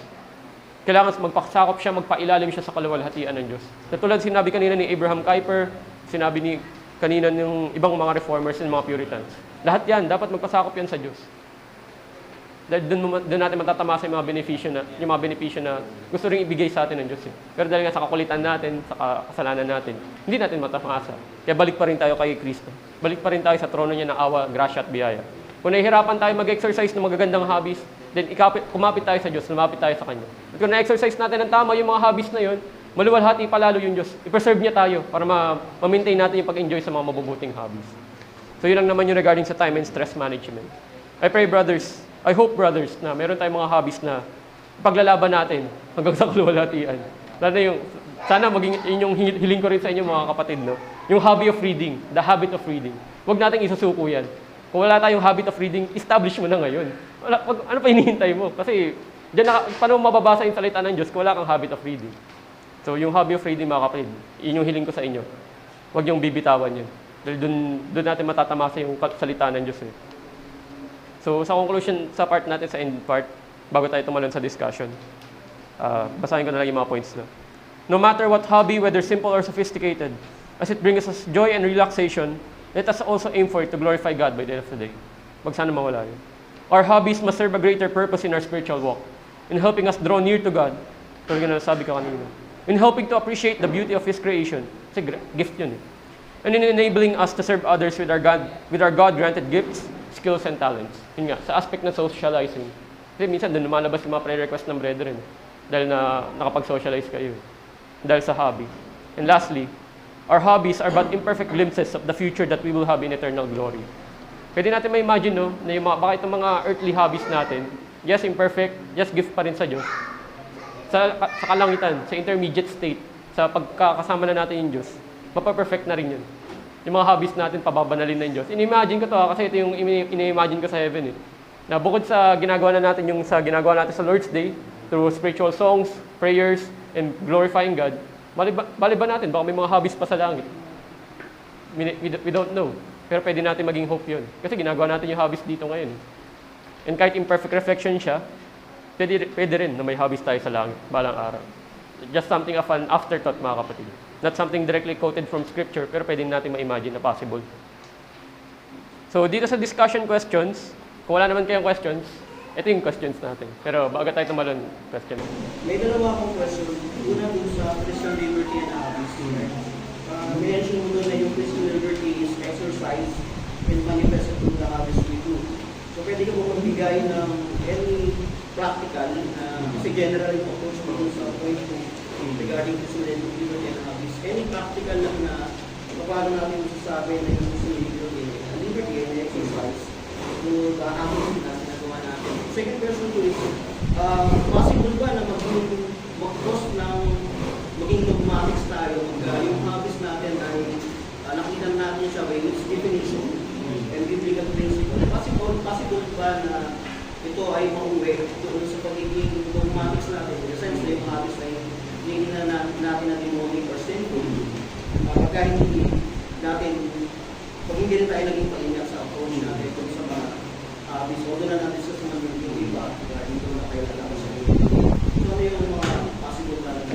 kailangan magpasakop siya, magpailalim siya sa kaluwalhatian ng Diyos. Katulad sinabi kanina ni Abraham Kuyper, sinabi kanina ng ibang mga reformers and mga Puritans. Lahat yan, dapat magpasakop yan sa Diyos. Dahil doon natin matatamasa yung mga benepisyo na gusto rin ibigay sa atin ng Diyos. Pero dahil nga sa kakulitan natin, sa kasalanan natin, hindi natin matamasa. Kaya balik pa rin tayo kay Kristo. Balik pa rin tayo sa trono niya ng awa, grasya at biyaya. Kung nahihirapan tayo mag-exercise ng magagandang hobbies, then kumapit tayo sa Diyos, lumapit tayo sa Kanya. At kung na-exercise natin ng tama yung mga hobbies na yun, maluwalhati palalo yung Diyos. I-preserve niya tayo para ma-maintain natin yung pag-enjoy sa mga mabubuting hobbies. So yun lang naman yung regarding sa time and stress management. I hope brothers, na meron tayong mga hobbies na paglalaban natin hanggang sa kaluwalhatian. Lalo sana maging yung hiling ko rin sa inyo mga kapatid, no? Yung hobby of reading, the habit of reading. Huwag nating isusuko yan. Kung wala tayong habit of reading, establish mo na ngayon. Ano pa hinihintay mo? Kasi paano mababasa yung salita ng Diyos kung wala kang habit of reading? So yung hobby of reading mga kapatid, yun yung hiling ko sa inyo. Huwag yung bibitawan yun. Dahil doon natin matatamasa yung salita ng Diyos. So sa conclusion, sa part natin, sa end part, bago tayo tumalon sa discussion, basahin ko na lang yung mga points na. No matter what hobby, whether simple or sophisticated, as it brings us joy and relaxation, let us also aim for it to glorify God by the end of the day. Wag sana mawala yun. Our hobbies must serve a greater purpose in our spiritual walk, in helping us draw near to God, tulad na nasabi ko kanina, in helping to appreciate the beauty of His creation, kasi gift yun and in enabling us to serve others with our God-granted gifts, skills, and talents. Yun nga, sa aspect ng socializing. Kasi minsan doon lumalabas yung mga prayer request ng brethren dahil na nakapag-socialize kayo. Dahil sa hobby. And lastly, our hobbies are but imperfect glimpses of the future that we will have in eternal glory. Pwede natin ma-imagine, no, na baka itong mga earthly hobbies natin, yes, imperfect, yes, gift pa rin sa Diyos. Sa kalangitan, sa intermediate state, sa pagkakasama na natin yung Diyos, mapaperfect na rin yun. Yung mga hobbies natin, pababanalin na yung Diyos. Ini-imagine ko to kasi ito yung ini-imagine ko sa heaven. Na bukod sa ginagawa natin sa Lord's Day, through spiritual songs, prayers, and glorifying God, bali ba natin? Baka may mga hobbies pa sa langit. We don't know. Pero pwede natin maging hope yun. Kasi ginagawa natin yung hobbies dito ngayon. And kahit imperfect reflection siya, pwede rin na may hobbies tayo sa langit, balang araw. Just something of an afterthought, mga kapatid. Not something directly quoted from scripture, pero pwede natin ma-imagine na possible. So, dito sa discussion questions, kung wala naman kayong questions, ito yung questions natin. Pero bago tayo tumalon, question.
May dalawa akong question. Una dun sa Christian liberty and habits. Mention mo doon na yung Christian liberty is exercise and manifested through the habits we do. So pwede ka po magbigay ng any practical na kasi general yung approach mo dun sa point ko regarding Christian liberty and habits. Any practical lang na paano natin masasabi na yung Christian liberty and exercise through the habits na ginagawa natin. Second question ko is, possible ba na mag-cause ng maging dogmatics tayo yung habits natin ay nakita natin siya by its definition and biblical principle. Possible ba na ito ay mauwi doon sa pagiging dogmatics natin in the sense na yung habits ay hindi na natin na demonic or sinful pagka hindi natin pag hindi rin tayo naging paingat sa approach natin kung sa mga habits o doon na natin sa sumunod yung iba regarding doon na kayo lalaki sa iyo. So ano yung mga possible talaga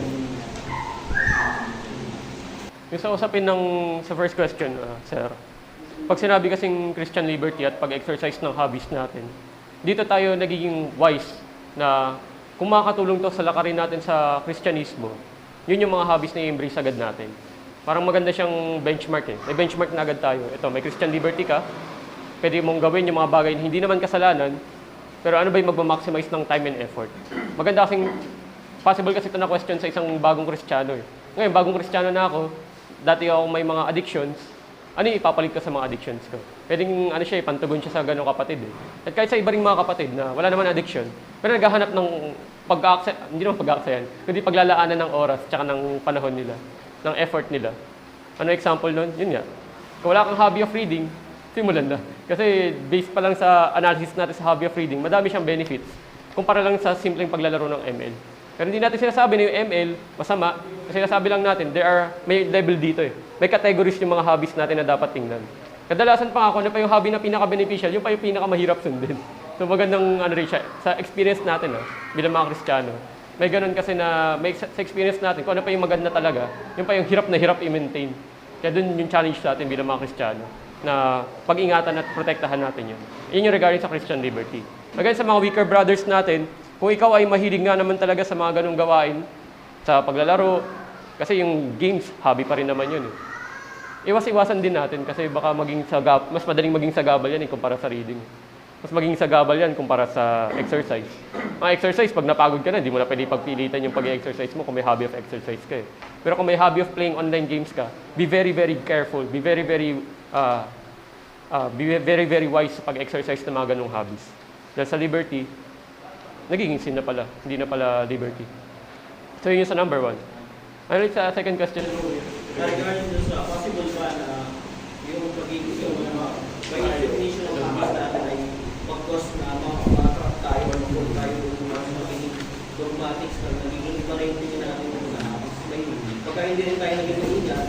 Yung sa usapin ng sa first question, sir, pag sinabi kasing Christian liberty at pag-exercise ng hobbies natin, dito tayo nagiging wise na kung makakatulong to sa lakarin natin sa Kristyanismo, yun yung mga hobbies na i-embrace agad natin. Parang maganda siyang benchmark eh. May benchmark na agad tayo. Ito, may Christian liberty ka, pwede mong gawin yung mga bagay na hindi naman kasalanan, pero ano ba yung magmamaximize ng time and effort? Maganda kasing, possible kasi ito na question sa isang bagong Kristiyano eh. Ngayon, bagong Kristiyano na ako, dati ako may mga addictions, ano yung ipapalit ko sa mga addictions ko? Pwedeng ano siya, pantugon siya sa ganong kapatid eh. At kahit sa iba ring mga kapatid na wala naman addiction, pero naghahanap ng hindi naman pag-aaksayan, kundi paglalaanan ng oras tsaka ng panahon nila, ng effort nila. Ano example nun? Yun nga. Kung wala kang hobby of reading, simulan na. Kasi based pa lang sa analysis natin sa hobby of reading, madami siyang benefits kumpara lang sa simpleng paglalaro ng ML. Pero hindi natin sinasabi na yung ML masama. Kasi sinasabi lang natin, may level dito eh. May categories yung mga hobbies natin na dapat tingnan. Kadalasan pa ako, ano pa yung hobby na pinaka-beneficial, yung pa yung pinaka-mahirap sundin. So magandang ano rin siya, sa experience natin bilang mga Kristiyano. May ganun kasi na, sa experience natin, kung ano pa yung maganda talaga, yung pa yung hirap na hirap i-maintain. Kaya dun yung challenge natin bilang mga Kristiyano, na pag-ingatan at protektahan natin yun. Yun yung regarding sa Christian liberty. Again, sa mga weaker brothers natin, kung ikaw ay mahilig nga naman talaga sa mga ganung gawain, sa paglalaro, kasi yung games, hobby pa rin naman yun eh. Iwas-iwasan din natin kasi baka mas madaling maging sagabal yan kumpara sa reading. Mas maging sagabal yan kumpara sa exercise. Mga exercise, pag napagod ka na, di mo na pwede pagpilitan yung pag-exercise mo kung may hobby of exercise ka eh. Pero kung may hobby of playing online games ka, be very, very careful, be very, very wise sa pag-exercise ng mga ganung hobbies. Dahil sa liberty, nagiging sin na pala, hindi na pala liberty. So yun yung sa number 1. Ano rin sa second question?
regarding dun sa possible ba na yung pagiging by definition ng habits natin ay mag-cause na ma-attract tayo or mag-cause tayo kung magiging dogmatics na nagiging iba rin tingin natin ng mga habits. Pagka hindi rin tayo naging maingat,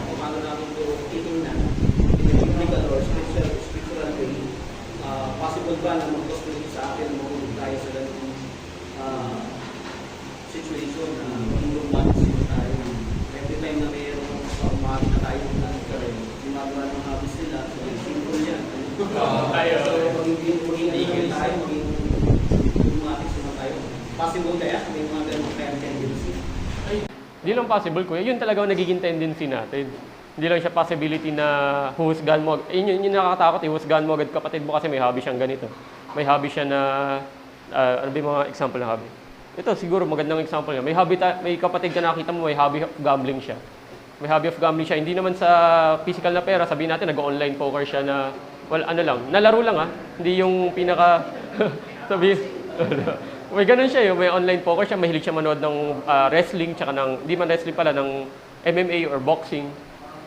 kung ano namin ito titingnan in a biblical or spiritual way, possible ba na mag-cause din sa atin mag-cause tayo sa ganung situation na maging dogmatics tayo. Every time na mayroong umahit na tayo ginagawa ng habits nila, so simple yan. So, maging tayo, maging dogmatics naman tayo. Possible kaya? May mga ganun kaya tendency?
Hindi lang possible, kuya. Yun talaga ang nagiging tendency natin. Hindi lang siya possibility na huhusgahan mo. Yun nakakatakot, huhusgahan mo agad kapatid mo kasi may hobby siyang ganito. May hobby siya na, ano ba yung mga example ng hobby? Ito, siguro magandang example niya. May kapatid ka nakita mo, may hobby of gambling siya. May hobby of gambling siya. Hindi naman sa physical na pera. Sabihin natin, nag-online poker siya na, nalaro lang Hindi yung pinaka, may ganun siya may online poker siya. Mahilig siya manood ng wrestling, tsaka hindi man wrestling pala, ng MMA or boxing.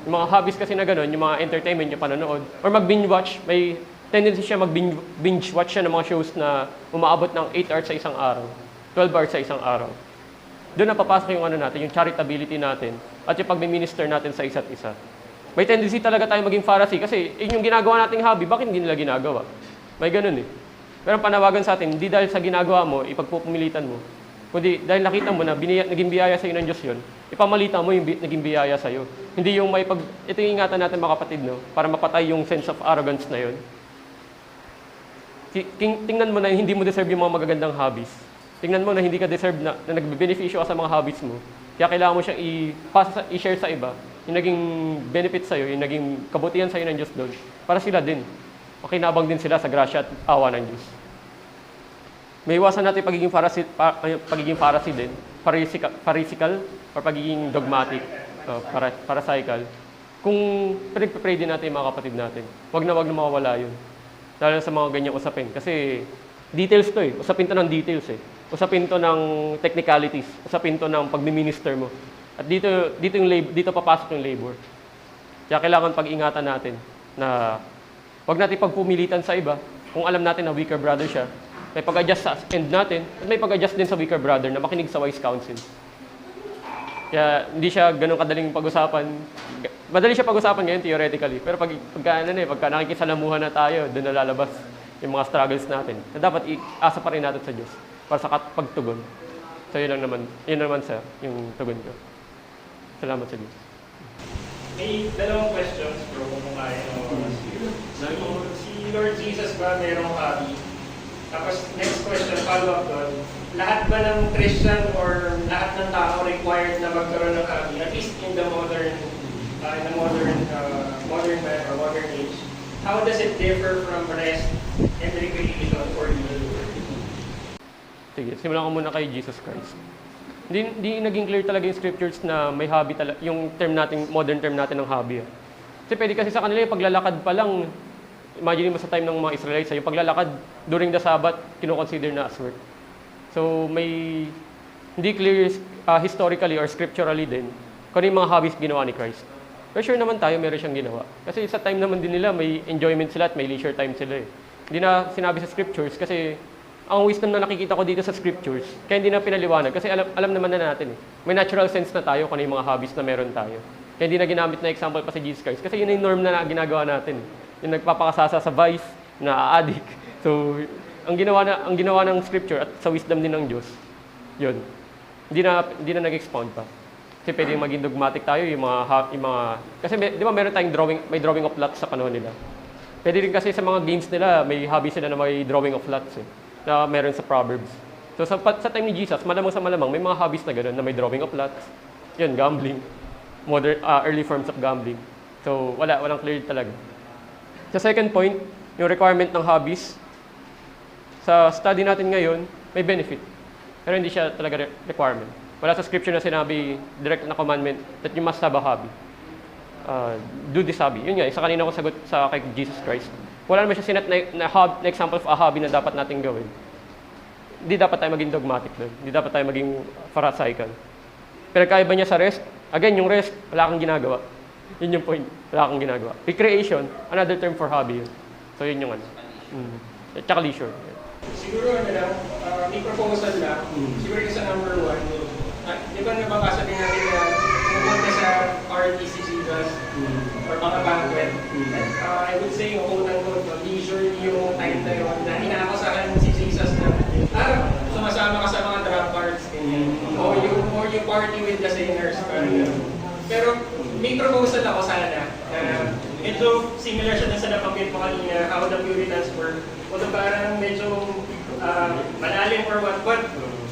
Yung mga hobbies kasi na ganun, yung mga entertainment, yung panonood. Or mag-binge watch, may tendency siya mag-binge watch siya ng mga shows na umaabot ng 8 hours sa isang araw. 12 hours sa isang araw. Doon na papasok yung natin, yung charitability natin at yung pag-minister natin sa isa't isa. May tendency talaga tayo maging Pharisee kasi yung ginagawa nating hobby, bakit hindi nila ginagawa? May ganun eh. Pero panawagan sa atin, hindi dahil sa ginagawa mo, ipagpupumilitan mo, Kundi dahil nakita mo na naging biyaya sa'yo ng Diyos yun, ipamalita mo yung naging biyaya sa'yo. Hindi yung ito yung ingatan natin mga kapatid, no? Para mapatay yung sense of arrogance na yun. Tingnan mo na hindi mo deserve yung mga magagandang hobbies. Tingnan mo na hindi ka deserve na nagbe-beneficyo ka sa mga hobbies mo. Kaya kailangan mo siyang i-share sa iba. Yung naging benefit sa'yo, yung naging kabutihan sa'yo ng Diyos doon. Para sila din. Makinabang din sila sa grasya at awa ng Diyos. May iwasan natin pagiging Pharisee din. Pharisaical or pagiging dogmatic. Pharisaical. Kung pray din natin yung mga kapatid natin. Wag na mawawala yun. Lalo sa mga ganyang usapin. Kasi details to eh. Usapin to ng details eh. Usapin to ng technicalities. Usapin to ng pagmi-minister mo. At dito papasok yung labor. Kaya kailangan pag-ingatan natin na wag natin pagpumilitan sa iba kung alam natin na weaker brother siya. May pag-adjust sa end natin at may pag-adjust din sa weaker brother na makinig sa wise counsel. Kaya hindi siya ganun kadaling pag-usapan. Madali siya pag-usapan ngayon theoretically. Pero pagka nakikisalamuhan na tayo, doon na lalabas yung mga struggles natin. Na dapat iasa pa rin natin sa Diyos para sa pagtugon. So yun naman sir, yung tugon ko. Salamat sa Diyos.
May dalawang questions bro kung kaya mo. Si Lord Jesus ba merong hobby? Tapos next question, follow-up doon. Lahat ba ng Christian or lahat ng tao required na magkaroon ng hobby? At least in the modern man or modern age. How does it differ from rest and recreation for you?
Sige, simulan ko muna kay Jesus Christ. Hindi naging clear talaga yung scriptures na may hobby talaga, yung modern term natin ng hobby. Kasi pwede kasi sa kanila yung paglalakad pa lang, imagine mo sa time ng mga Israelites, yung paglalakad during the Sabbath, kino-consider na as work. So hindi clear historically or scripturally din kung ano yung mga hobbies ginawa ni Christ. Pero sure naman tayo meron siyang ginawa. Kasi sa time naman din nila, may enjoyment sila at may leisure time sila eh. Hindi na sinabi sa scriptures kasi ang wisdom na nakikita ko dito sa scriptures, kaya hindi na pinaliwanag kasi alam naman na natin eh. May natural sense na tayo kung ano yung mga hobbies na meron tayo. Kaya hindi na ginamit na example pa si Jesus Christ kasi yun yung norm na ginagawa natin. Yung nagpapakasasa sa vice, na addict. So, ang ginawa ng scripture at sa wisdom din ng Diyos, yun. Hindi na nag-expound pa. Kasi pwede maging dogmatic tayo yung mga kasi di ba meron tayong drawing of lots sa panahon nila. Pwede rin kasi sa mga games nila, may hobby sila na may drawing of lots eh, na meron sa Proverbs. So sa time ni Jesus, malamang may mga hobbies na gano'n na may drawing of lots. Yun, gambling. Early forms of gambling. So walang clear talaga. Sa second point, yung requirement ng hobbies, sa study natin ngayon, may benefit. Pero hindi siya talaga requirement. Wala sa scripture na sinabi, direct na commandment, that you must have a hobby. Do this hobby. Yun nga, isa kanina ko sagot sa kay Jesus Christ. Wala naman siya sinat na example of a hobby na dapat natin gawin. Hindi dapat tayo maging dogmatic doon. Hindi dapat tayo maging pharisaical. Pero kaiba niya sa rest, again, yung rest, wala kang ginagawa. Yun yung point, wala kang ginagawa. Recreation, another term for hobby yun. So yun yung ano. Tsaka leisure.
Siguro may proposal lang. Siguro yung sa number 1. Di ba nababasa din natin na pumunta sa RTCCs or mga banquet. I would say, quote-unquote, leisure yung time na yun na inaakusahan si Jesus na sumasama ka sa mga drunkards, or you party with the sinners. Pero may proposal ako sana. Ito, similar siya sa nabanggit mo kanina, how the Puritans were. Although parang medyo malalim or what. But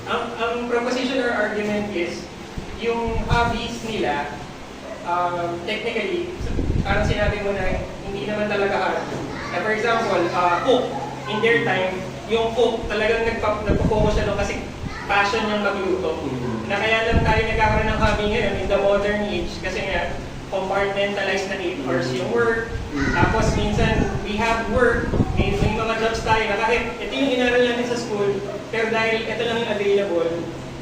ang proposition or argument is, yung hobbies nila, technically, parang sinabi mo na hindi naman talaga hard. For example, cook. In their time, yung cook talagang nagpo-focus siya doon kasi passion niyang magluto. Na kaya lang tayo nagkakaroon ng hobby ngayon in the modern age kasi nga, compartmentalized na 8 hours yung work. Tapos minsan, we have work, may mga jobs tayo na kahit ito yung inaral natin sa school, pero dahil ito lang yung available,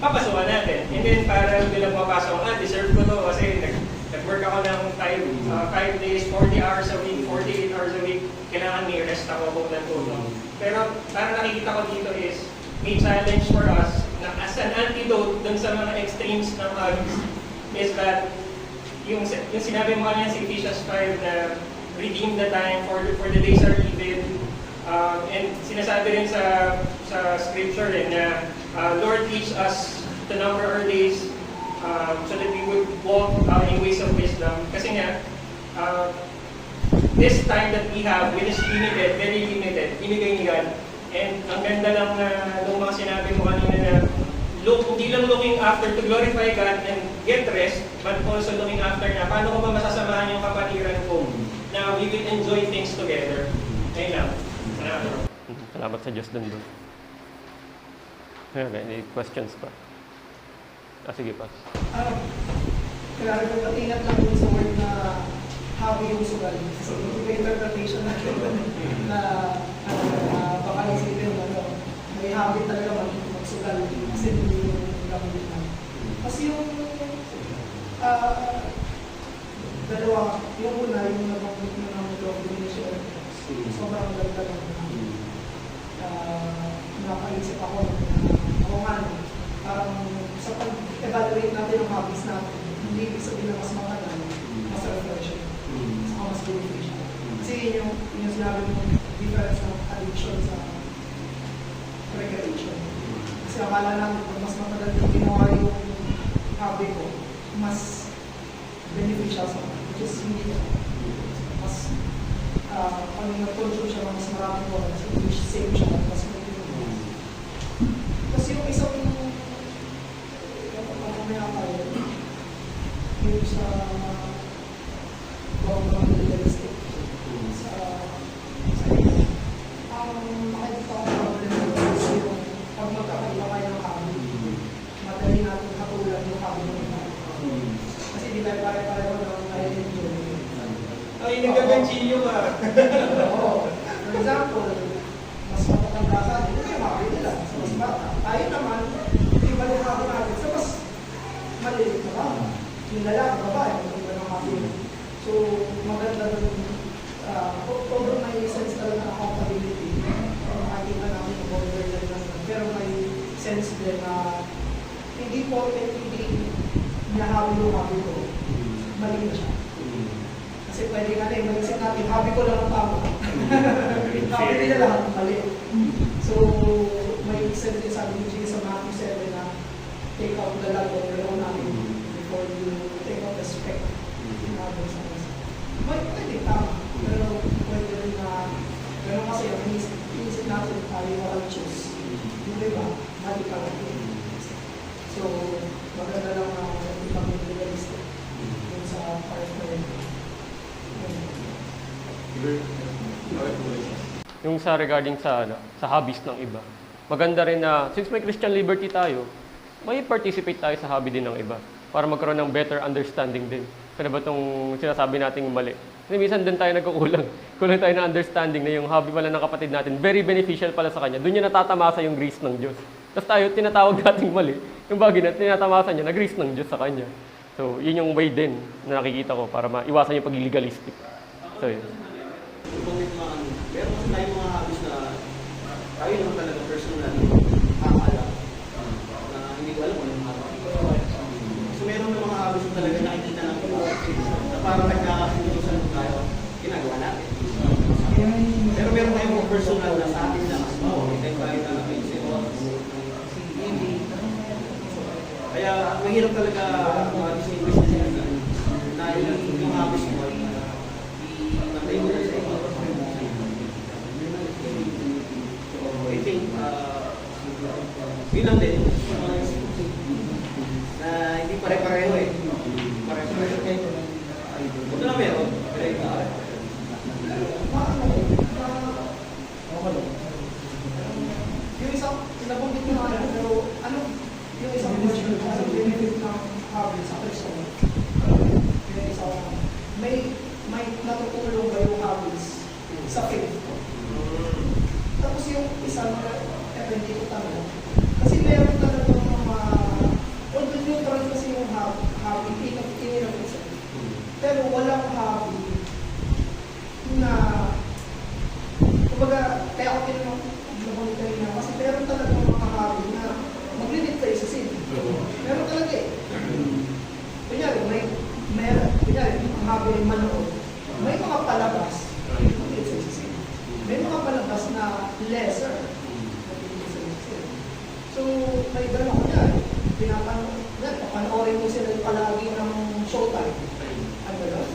papasukan natin. And then parang bilang mapasok, deserve ko to kasi nag-work ako ng 5 days, 40 hours a week, 48 hours a week, kailangan may rest ako kung nagtulong. Pero parang nakikita ko dito is, may challenge for us na as an antidote dun sa mga extremes ng hobbies is that yung sinabi mo kanina sa Ephesians 5 na redeem the time for the days are evil. And sinasabi rin sa scripture rin na Lord teach us to number our days so that we would walk in ways of wisdom. Kasi nga, this time that we have, which is limited, very limited, binigay ni God. And ang ganda lang na nung mga sinabi mo kanina na hindi lang looking after to glorify God and get rest, but also looking after na paano ko ba masasamahan yung kapatiran ko na we will enjoy things together. Ayun lang. Salamat.
Salamat sa Diyos dun. Any questions pa? Sige pa.
Kaya ko patingat lang dun sa word na happy yung sugal. Kasi may interpretation natin na baka naisipin may happy talaga magsugal kasi hindi yung gamitan. Kasi yung dalawa, yung una, yung nabanggit mo ng domination, sobrang ganda lang nakaisip ako ako nga, parang sa pag-evaluate natin ang hobbies natin, hindi ibig sabihin na mas matagal, mas reflection, saka mas beneficial. Kasi yun yung sinabi mo, difference ng addiction sa recreation. Kasi akala namin kung mas matagal yung ginawa yung hobby ko, mas beneficial sa akin, which is hindi ko. Mas pag nag-control siya ng mas maraming oras, which save siya, mas kasi yung isang yung sa legalistic sa makikita ko problem kasi yung pag magkakaiba kayo ng hobby, madali natin katulad yung hobby ng iba. Kasi di tayo pare-pareho ng nai-enjoy.
Ay, nagkaganchilyo ka.
Oo. For example, mas matatanda sa atin, ito yung hobby nila, sa mas bata. Tayo naman, iba yung hobby natin sa mas maliit na ba? Yung lalaki, babae, iba ng hobby. So, maganda doon, although may sense talaga ng accountability, makikita namin yung borderline lang, pero may sense din na hindi po, hindi nahabi yung hobby ko, mali na siya. Kasi pwede nga na, mag-isip natin, hobby ko lang ang tama. Hobby nila lahat, mali. So, may sense din sabi ni Jesus sa Matthew 7 na take out the love of your own eye before you take out the speck in others' eyes. Pwede tama, pero pwede rin na, pero kasi ang inisip natin tayo ang choose. Yung iba, mali ka lang. So, maganda lang na hindi kami legalistic dun sa part na rin.
Yung sa regarding sa hobbies ng iba. Maganda rin na since may Christian liberty tayo, may participate tayo sa hobby din ng iba para magkaroon ng better understanding din. Kaya ba itong sinasabi nating mali? Kasi minsan din tayo nagkukulang. Kulang tayo na understanding na yung hobby pala ng kapatid natin, very beneficial pala sa kanya. Doon niya natatamasa yung grace ng Diyos. Tapos tayo, tinatawag nating mali. Yung bagay na tinatamasa niya, na grace ng Diyos sa kanya. So, yun yung way din na nakikita ko para maiwasan yung pag-legalistic. So, yun.
Meron kasi tayong mga hobbies na tayo naman talaga personal nakakaalam na hindi ko alam kung anong hobby. So meron ng mga hobbies na talaga nakikita natin na parang nagkakasunod tayo, ginagawa natin. Pero meron tayong mga personal na sa atin na tayo na napisip. Kaya mahirap talaga distinguish na yung hobbies mo ay i-matay mo sa iba. I think, yun lang din. Na hindi pare-pareho eh. Pare-pareho kayo. Ito na meron.
Yung isang, nabanggit ko na pero ano, yung isang question, ano benefit ng hobby sa Kristo? Yung isang, may natutulong ba yung hobbies sa faith ko? Tapos yung isang hindi ko tanong. Kasi meron talaga mga, although neutral kasi yung hobby, inirap isa. Pero walang hobby na, kumbaga, kaya ako tinanong kayo na, kasi meron talaga mga hobby na mag-limit kayo sa sin. Meron talaga eh. Kunyari, kunyari, ang hobby ay manood. May mga palabas, mag-limit sa sin. May mga palabas na lesser. So, may gano'n ko yan, papanoorin mo sila palagi ng showtime. Ano yun?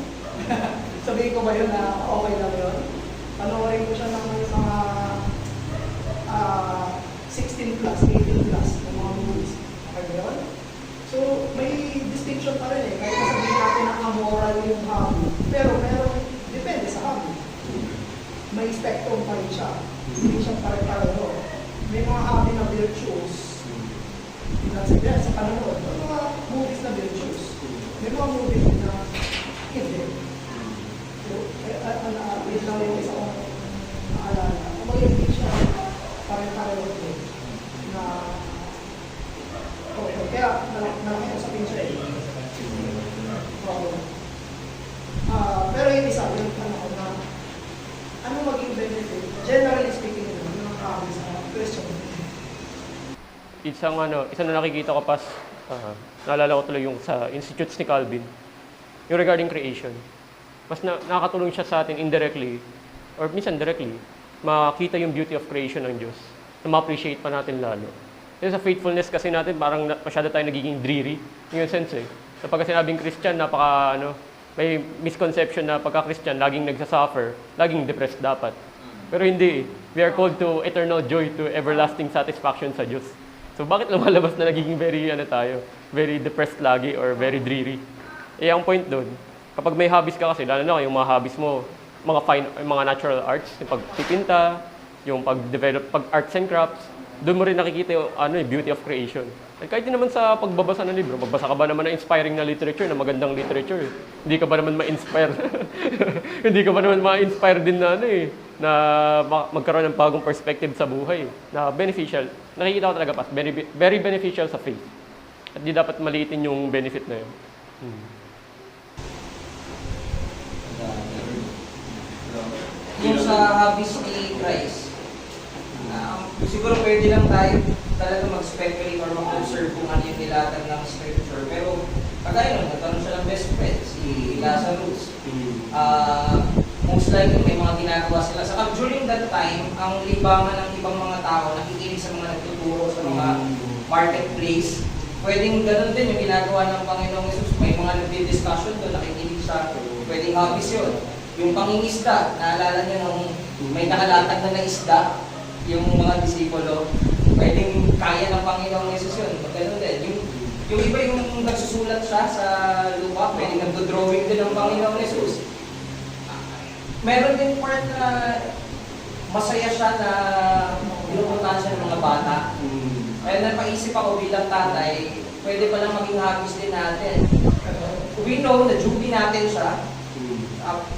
Sabihin ko ba yun na okay lang yun? Panoorin ko siya ng mga 16 plus, 18 plus ng mga movies. Okay yun? So, may distinction pa rin eh. Kahit nasabihin natin na amoral yung hobby. Pero depende sa hobby. May spectrum pa rin siya. Hindi siya pare-pareho. May mga hobby na virtuous. Sabihan sa panonood. May mga movies na virtuous. May mga movies na hindi. So, wait lang yung isa kong naalala. Kung hindi siya pare-pareho din na okay. Kaya malaki ko sa pinsa eh. Pero yung isa, yung na ano maging benefit, generally speaking, ng hobby sa Christian.
Isang na nakikita ko pas, naalala ko tuloy yung sa Institutes ni Calvin, yung regarding creation. Mas nakakatulong siya sa atin indirectly, or minsan directly, makita yung beauty of creation ng Diyos, na ma-appreciate pa natin lalo. Kasi sa faithfulness kasi natin, parang masyado tayo nagiging dreary, yung sense eh. So pagka sinabing Christian, may misconception na pagka-Christian, laging nagsasuffer, laging depressed dapat. Pero hindi eh. We are called to eternal joy, to everlasting satisfaction sa Diyos. So bakit lumalabas na nagiging very depressed lagi or very dreary? Ang point doon, kapag may hobbies ka kasi, lalo na yung mga hobbies mo, mga natural arts, yung pagpipinta, yung pag-develop, arts and crafts, doon mo rin nakikita yung beauty of creation. At kahit din naman sa pagbabasa ng libro, magbasa ka ba naman ng inspiring na literature, na magandang literature, hindi ka ba naman ma-inspire? Hindi ka ba naman ma-inspire din na magkaroon ng bagong perspective sa buhay, na beneficial. Nakikita ko talaga very beneficial sa faith. At di dapat maliitin yung benefit na yun.
Yung sa hobbies ni Christ, siguro pwede lang tayo talaga mag-speculate or mag-observe kung ano yung nilatag ng scripture. Pero kagaya nun, nagkaroon siya ng best friend, si Lazarus. Most likely may mga ginagawa sila. Saka during that time, ang libangan ng ibang mga tao, nakikinig sa mga nagtuturo sa mga marketplace. Pwedeng ganun din yung ginagawa ng Panginoong Jesus. May mga nagdi-discussion doon, nakikinig siya. Pwedeng hobbies yun. Yung pangingisda, naalala niyo nung may nakalatag na isda, yung mga disipulo, pwedeng kaya ng Panginoong Jesus yun. Ganun din. Yung iba yung nagsusulat siya sa lupa, pwedeng nagdo-drawing din ng Panginoong Jesus. Meron din part na masaya siya na pinupuntahan siya ng mga bata. Kaya napaisip ako bilang tatay, pwede palang maging hobbies din natin. We know na duty natin siya.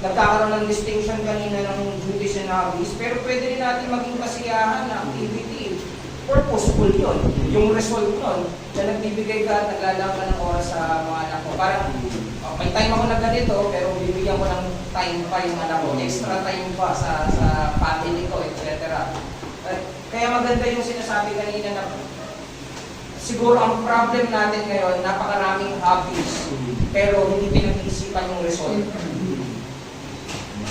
Nagkakaroon ng distinction kanina ng duties and hobbies, pero pwede rin natin maging kasiyahan na activity. Purposeful yun. Yung result nun, na nagbibigay ka at naglalaan ka ng oras sa mga anak ko. Parang, may time ako na ganito, pero bibigyan ko ng time pa yung anak ko. Extra time pa sa family ko, etc. Kaya maganda yung sinasabi kanina na siguro ang problem natin ngayon, napakaraming hobbies, pero hindi pinag-iisipan yung result.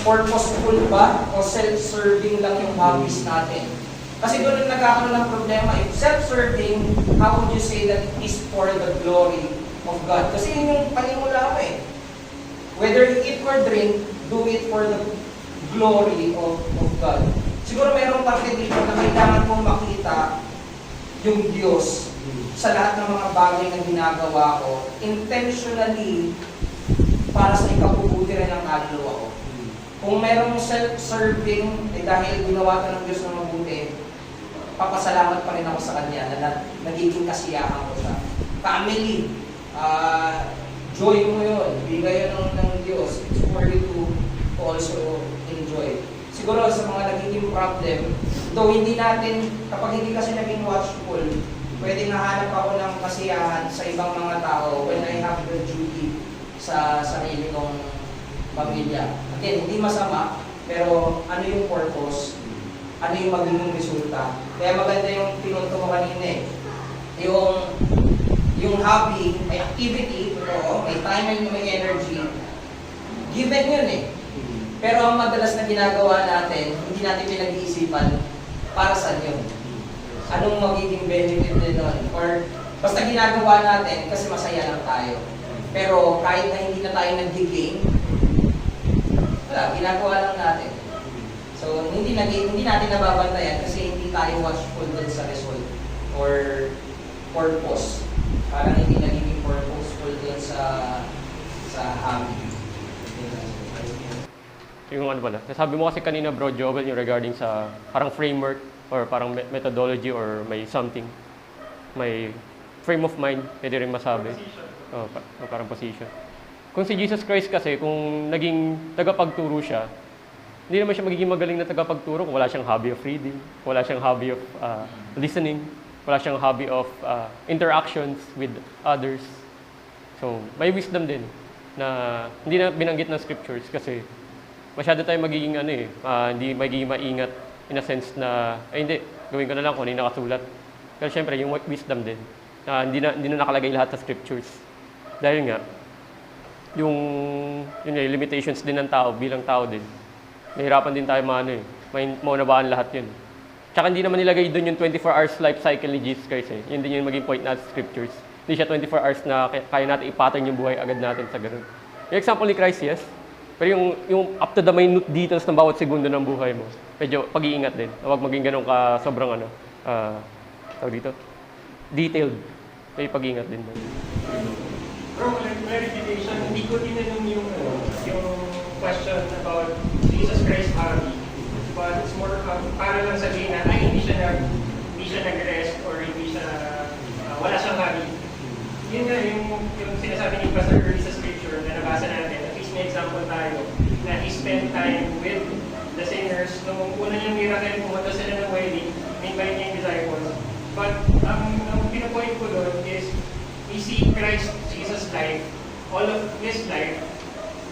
Purposeful ba o self-serving lang yung hobbies natin? Kasi doon nagkakaroon ng problema. If self-serving, how would you say that it is for the glory of God? Kasi yun yung panimula ko eh. Whether you eat or drink, do it for the glory of God. Siguro mayroong parte dito na kailangan mong makita yung Diyos sa lahat ng mga bagay na ginagawa ko, intentionally para sa ikabubuti rin ng kaluluwa ko. Kung mayroong self-serving, dahil ginawa ka ng Diyos na mabuti, papasalamat pa rin ako sa Kanya na nagiging kasiyahan ko siya. Family, joy mo yun, bigay yun ng Diyos. It's for you to also enjoy. Siguro sa mga nagiging problem, though hindi natin, kapag hindi kasi naging watchful, pwedeng nahanap ako ng kasiyahan sa ibang mga tao when I have the duty sa sarili kong pamilya. Again, hindi masama, pero ano yung purpose? Ano yung magiging resulta? Kaya maganda yung pinunto mo kanina eh. Yung hobby, may activity, oo, may time and may energy, given yun eh. Pero ang madalas na ginagawa natin, hindi natin pinag-iisipan para saan yun. anong magiging benefit din nun. Or basta ginagawa natin kasi masaya lang tayo. Pero kahit na hindi na tayo nag-gain, wala, ginagawa lang natin. So, hindi natin nababantayan kasi hindi tayo watchful dun sa result or purpose. Parang hindi nagiging purposeful dun sa hobby.
Yung ano pala, sabi mo kasi kanina bro Joel yung regarding sa parang framework or parang methodology or may something, may frame of mind, pwede rin masabi. Parang position. Kung si Jesus Christ kasi, kung naging tagapagturo siya, hindi naman siya magiging magaling na tagapagturo kung wala siyang hobby of reading, wala siyang hobby of listening, wala siyang hobby of interactions with others. So, may wisdom din na hindi na binanggit ng scriptures kasi masyado tayo magiging hindi magiging maingat in a sense na, hindi, gawin ko na lang kung ano yung nakasulat. Pero syempre, yung wisdom din, na hindi na nakalagay lahat sa scriptures. Dahil nga, yung limitations din ng tao, bilang tao din, nahirapan din tayo maunawaan lahat yun. Tsaka hindi naman nilagay doon yung 24 hours life cycle ni Jesus Christ eh. Yun din yung maging point natin sa scriptures. Hindi siya 24 hours na kaya natin i-pattern yung buhay agad natin sa ganun. Yung example ni Christ, yes. Pero yung up to the minute details ng bawat segundo ng buhay mo, medyo pag-iingat din. Huwag maging ganun ka sobrang tawag dito, detailed. May pag-iingat din.
Bro, clarification, hindi ko tinanong yung question about Jesus Christ hobby. But it's more para lang sabihin na hindi siya nag-rest or hindi siya wala siyang hobby. Yun nga yung sinasabi ni Pastor early sa scripture na nabasa natin. At least may example tayo na he spent time with the sinners. Nung una niyang miracle, pumunta sila ng wedding, invite niya yung disciples. But ang pinapoint ko doon is we see Christ Jesus' life, all of his life,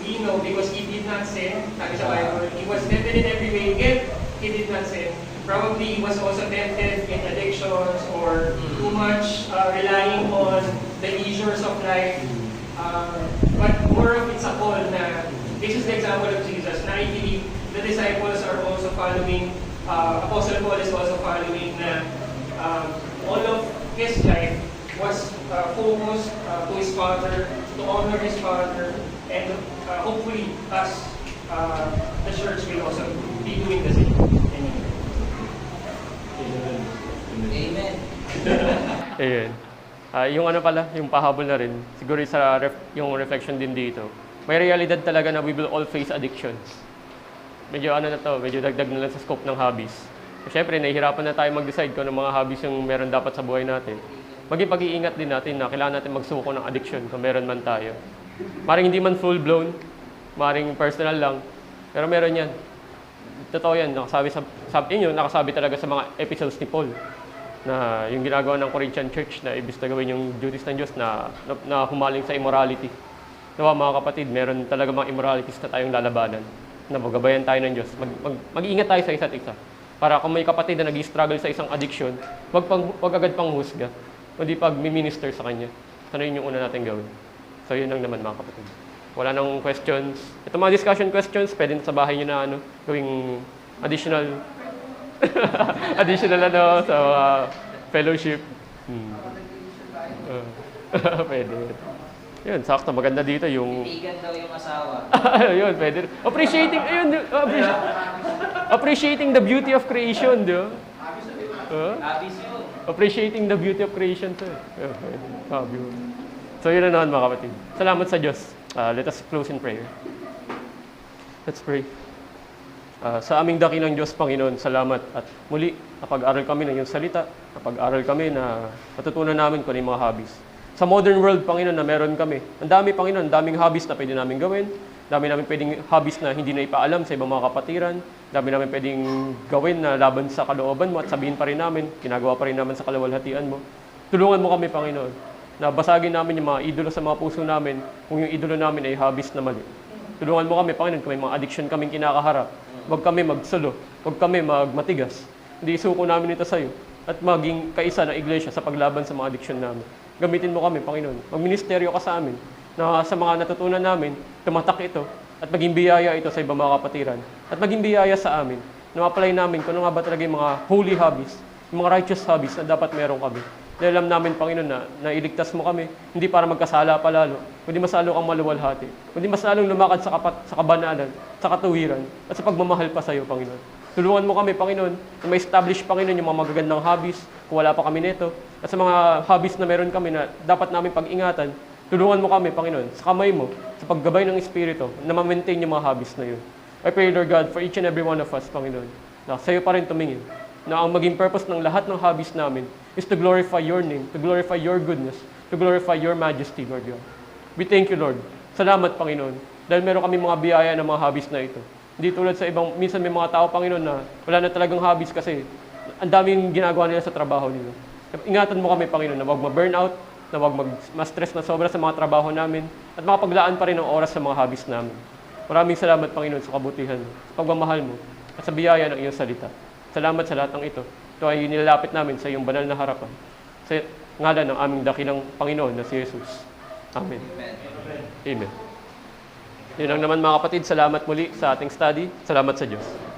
we know because he did not sin. Sabi sa Bible, he was tempted in every way, yet he did not sin. Probably he was also tempted in addictions or too much relying on the leisures of life. But more of it's a call na this is the example of Jesus. Na I believe the disciples are also following, Apostle Paul is also following na all of his life was focused to his Father, to honor his Father, and hopefully us, the church will also be doing the same.
Amen.
Ayun. Yung yung pahabol na rin, siguro yung reflection din dito. May realidad talaga na we will all face addictions. Medyo medyo dagdag na lang sa scope ng hobbies. Siyempre, nahihirapan na tayo mag-decide kung anong mga hobbies yung meron dapat sa buhay natin. Maging pag-iingat din natin na kailangan natin magsuko ng addiction kung meron man tayo. Maring hindi man full-blown, maring personal lang, pero meron yan. Totoo yan, nakasabi talaga sa mga epistles ni Paul na yung ginagawa ng Corinthian Church na ibig na gawin yung duties ng Diyos na humaling sa immorality. Nawa mga kapatid, meron talaga mga immoralities na tayong lalabanan, na magabayan tayo ng Diyos. Mag-iingat tayo sa isa't isa. Para kung may kapatid na nag-struggle sa isang addiction, wag agad pang husga, kundi pag-minister sa kanya. Sana yun yung una natin gawin. So yun lang naman mga kapatid. Wala nang questions. Ito mga discussion questions, pwede sa bahay nyo na gawing additional sa fellowship. Pwede. Yun, sakto. Maganda dito yung...
Titigan daw yung asawa.
Yun, pwede. Appreciating the beauty of creation, di ba?
Habis yun.
Appreciating the beauty of creation, sir. So yun na naman mga kapatid. Salamat sa Diyos. Let us close in prayer. Let's pray. Sa aming dakilang Diyos, Panginoon, salamat. At muli, napag-aral kami ng iyong salita. Napag-aral kami na matutunan namin kung ano yung mga hobbies. Sa modern world, Panginoon, na meron kami. Ang dami, Panginoon, daming hobbies na pwede namin gawin. Dami namin pwedeng hobbies na hindi na ipaalam sa ibang mga kapatiran. Dami namin pwedeng gawin na laban sa kalooban mo at sabihin pa rin namin, ginagawa pa rin namin sa kalawalhatian mo. Tulungan mo kami, Panginoon, na basagin namin yung mga idolo sa mga puso namin kung yung idolo namin ay hobbies na mali. Tulungan mo kami, Panginoon, kung may mga addiction kaming kinakaharap. Huwag kami magsulo. Huwag kami magmatigas. Hindi isuko namin ito sa iyo. At maging kaisa ng iglesia sa paglaban sa mga addiction namin. Gamitin mo kami, Panginoon. Magministeryo ka sa amin na sa mga natutunan namin, tumatak ito at maging biyaya ito sa ibang mga kapatiran. At maging biyaya sa amin na ma-apply namin kung ano nga ba talaga yung mga holy hobbies yung mga righteous hobbies na dapat meron kami. Dahil alam namin, Panginoon, na iligtas mo kami, hindi para magkasala pa lalo, kundi mas lalo kang maluwalhati, kundi mas lalong lumakad sa kabanalan, sa katuwiran, at sa pagmamahal pa sa iyo, Panginoon. Tulungan mo kami, Panginoon, na ma-establish, Panginoon, yung mga magagandang hobbies, kung wala pa kami nito, at sa mga hobbies na meron kami na dapat namin pag-ingatan, tulungan mo kami, Panginoon, sa kamay mo, sa paggabay ng Espiritu, na ma-maintain yung mga hobbies na yun. I pray, Lord God, for each and every one of us, Panginoon, na sa iyo pa rin tumingin, na ang maging purpose ng lahat ng hobbies namin is to glorify your name, to glorify your goodness, to glorify your majesty, Lord God. We thank you, Lord. Salamat, Panginoon, dahil meron kami mga biyaya ng mga hobbies na ito. Hindi tulad sa ibang, minsan may mga tao, Panginoon, na wala na talagang hobbies kasi ang daming ginagawa nila sa trabaho nila. Ingatan mo kami, Panginoon, na huwag ma-burnout, na huwag ma-stress na sobra sa mga trabaho namin, at makapaglaan pa rin ng oras sa mga hobbies namin. Maraming salamat, Panginoon, sa kabutihan, sa pagmamahal mo, at sa biyaya ng iyong salita. Salamat sa lahat ng ito. Ito ay nilalapit namin sa iyong banal na harapan. Sa ngalan ng aming dakilang Panginoon na si Jesus. Amen. Amen. Yun lang naman mga kapatid. Salamat muli sa ating study. Salamat sa Diyos.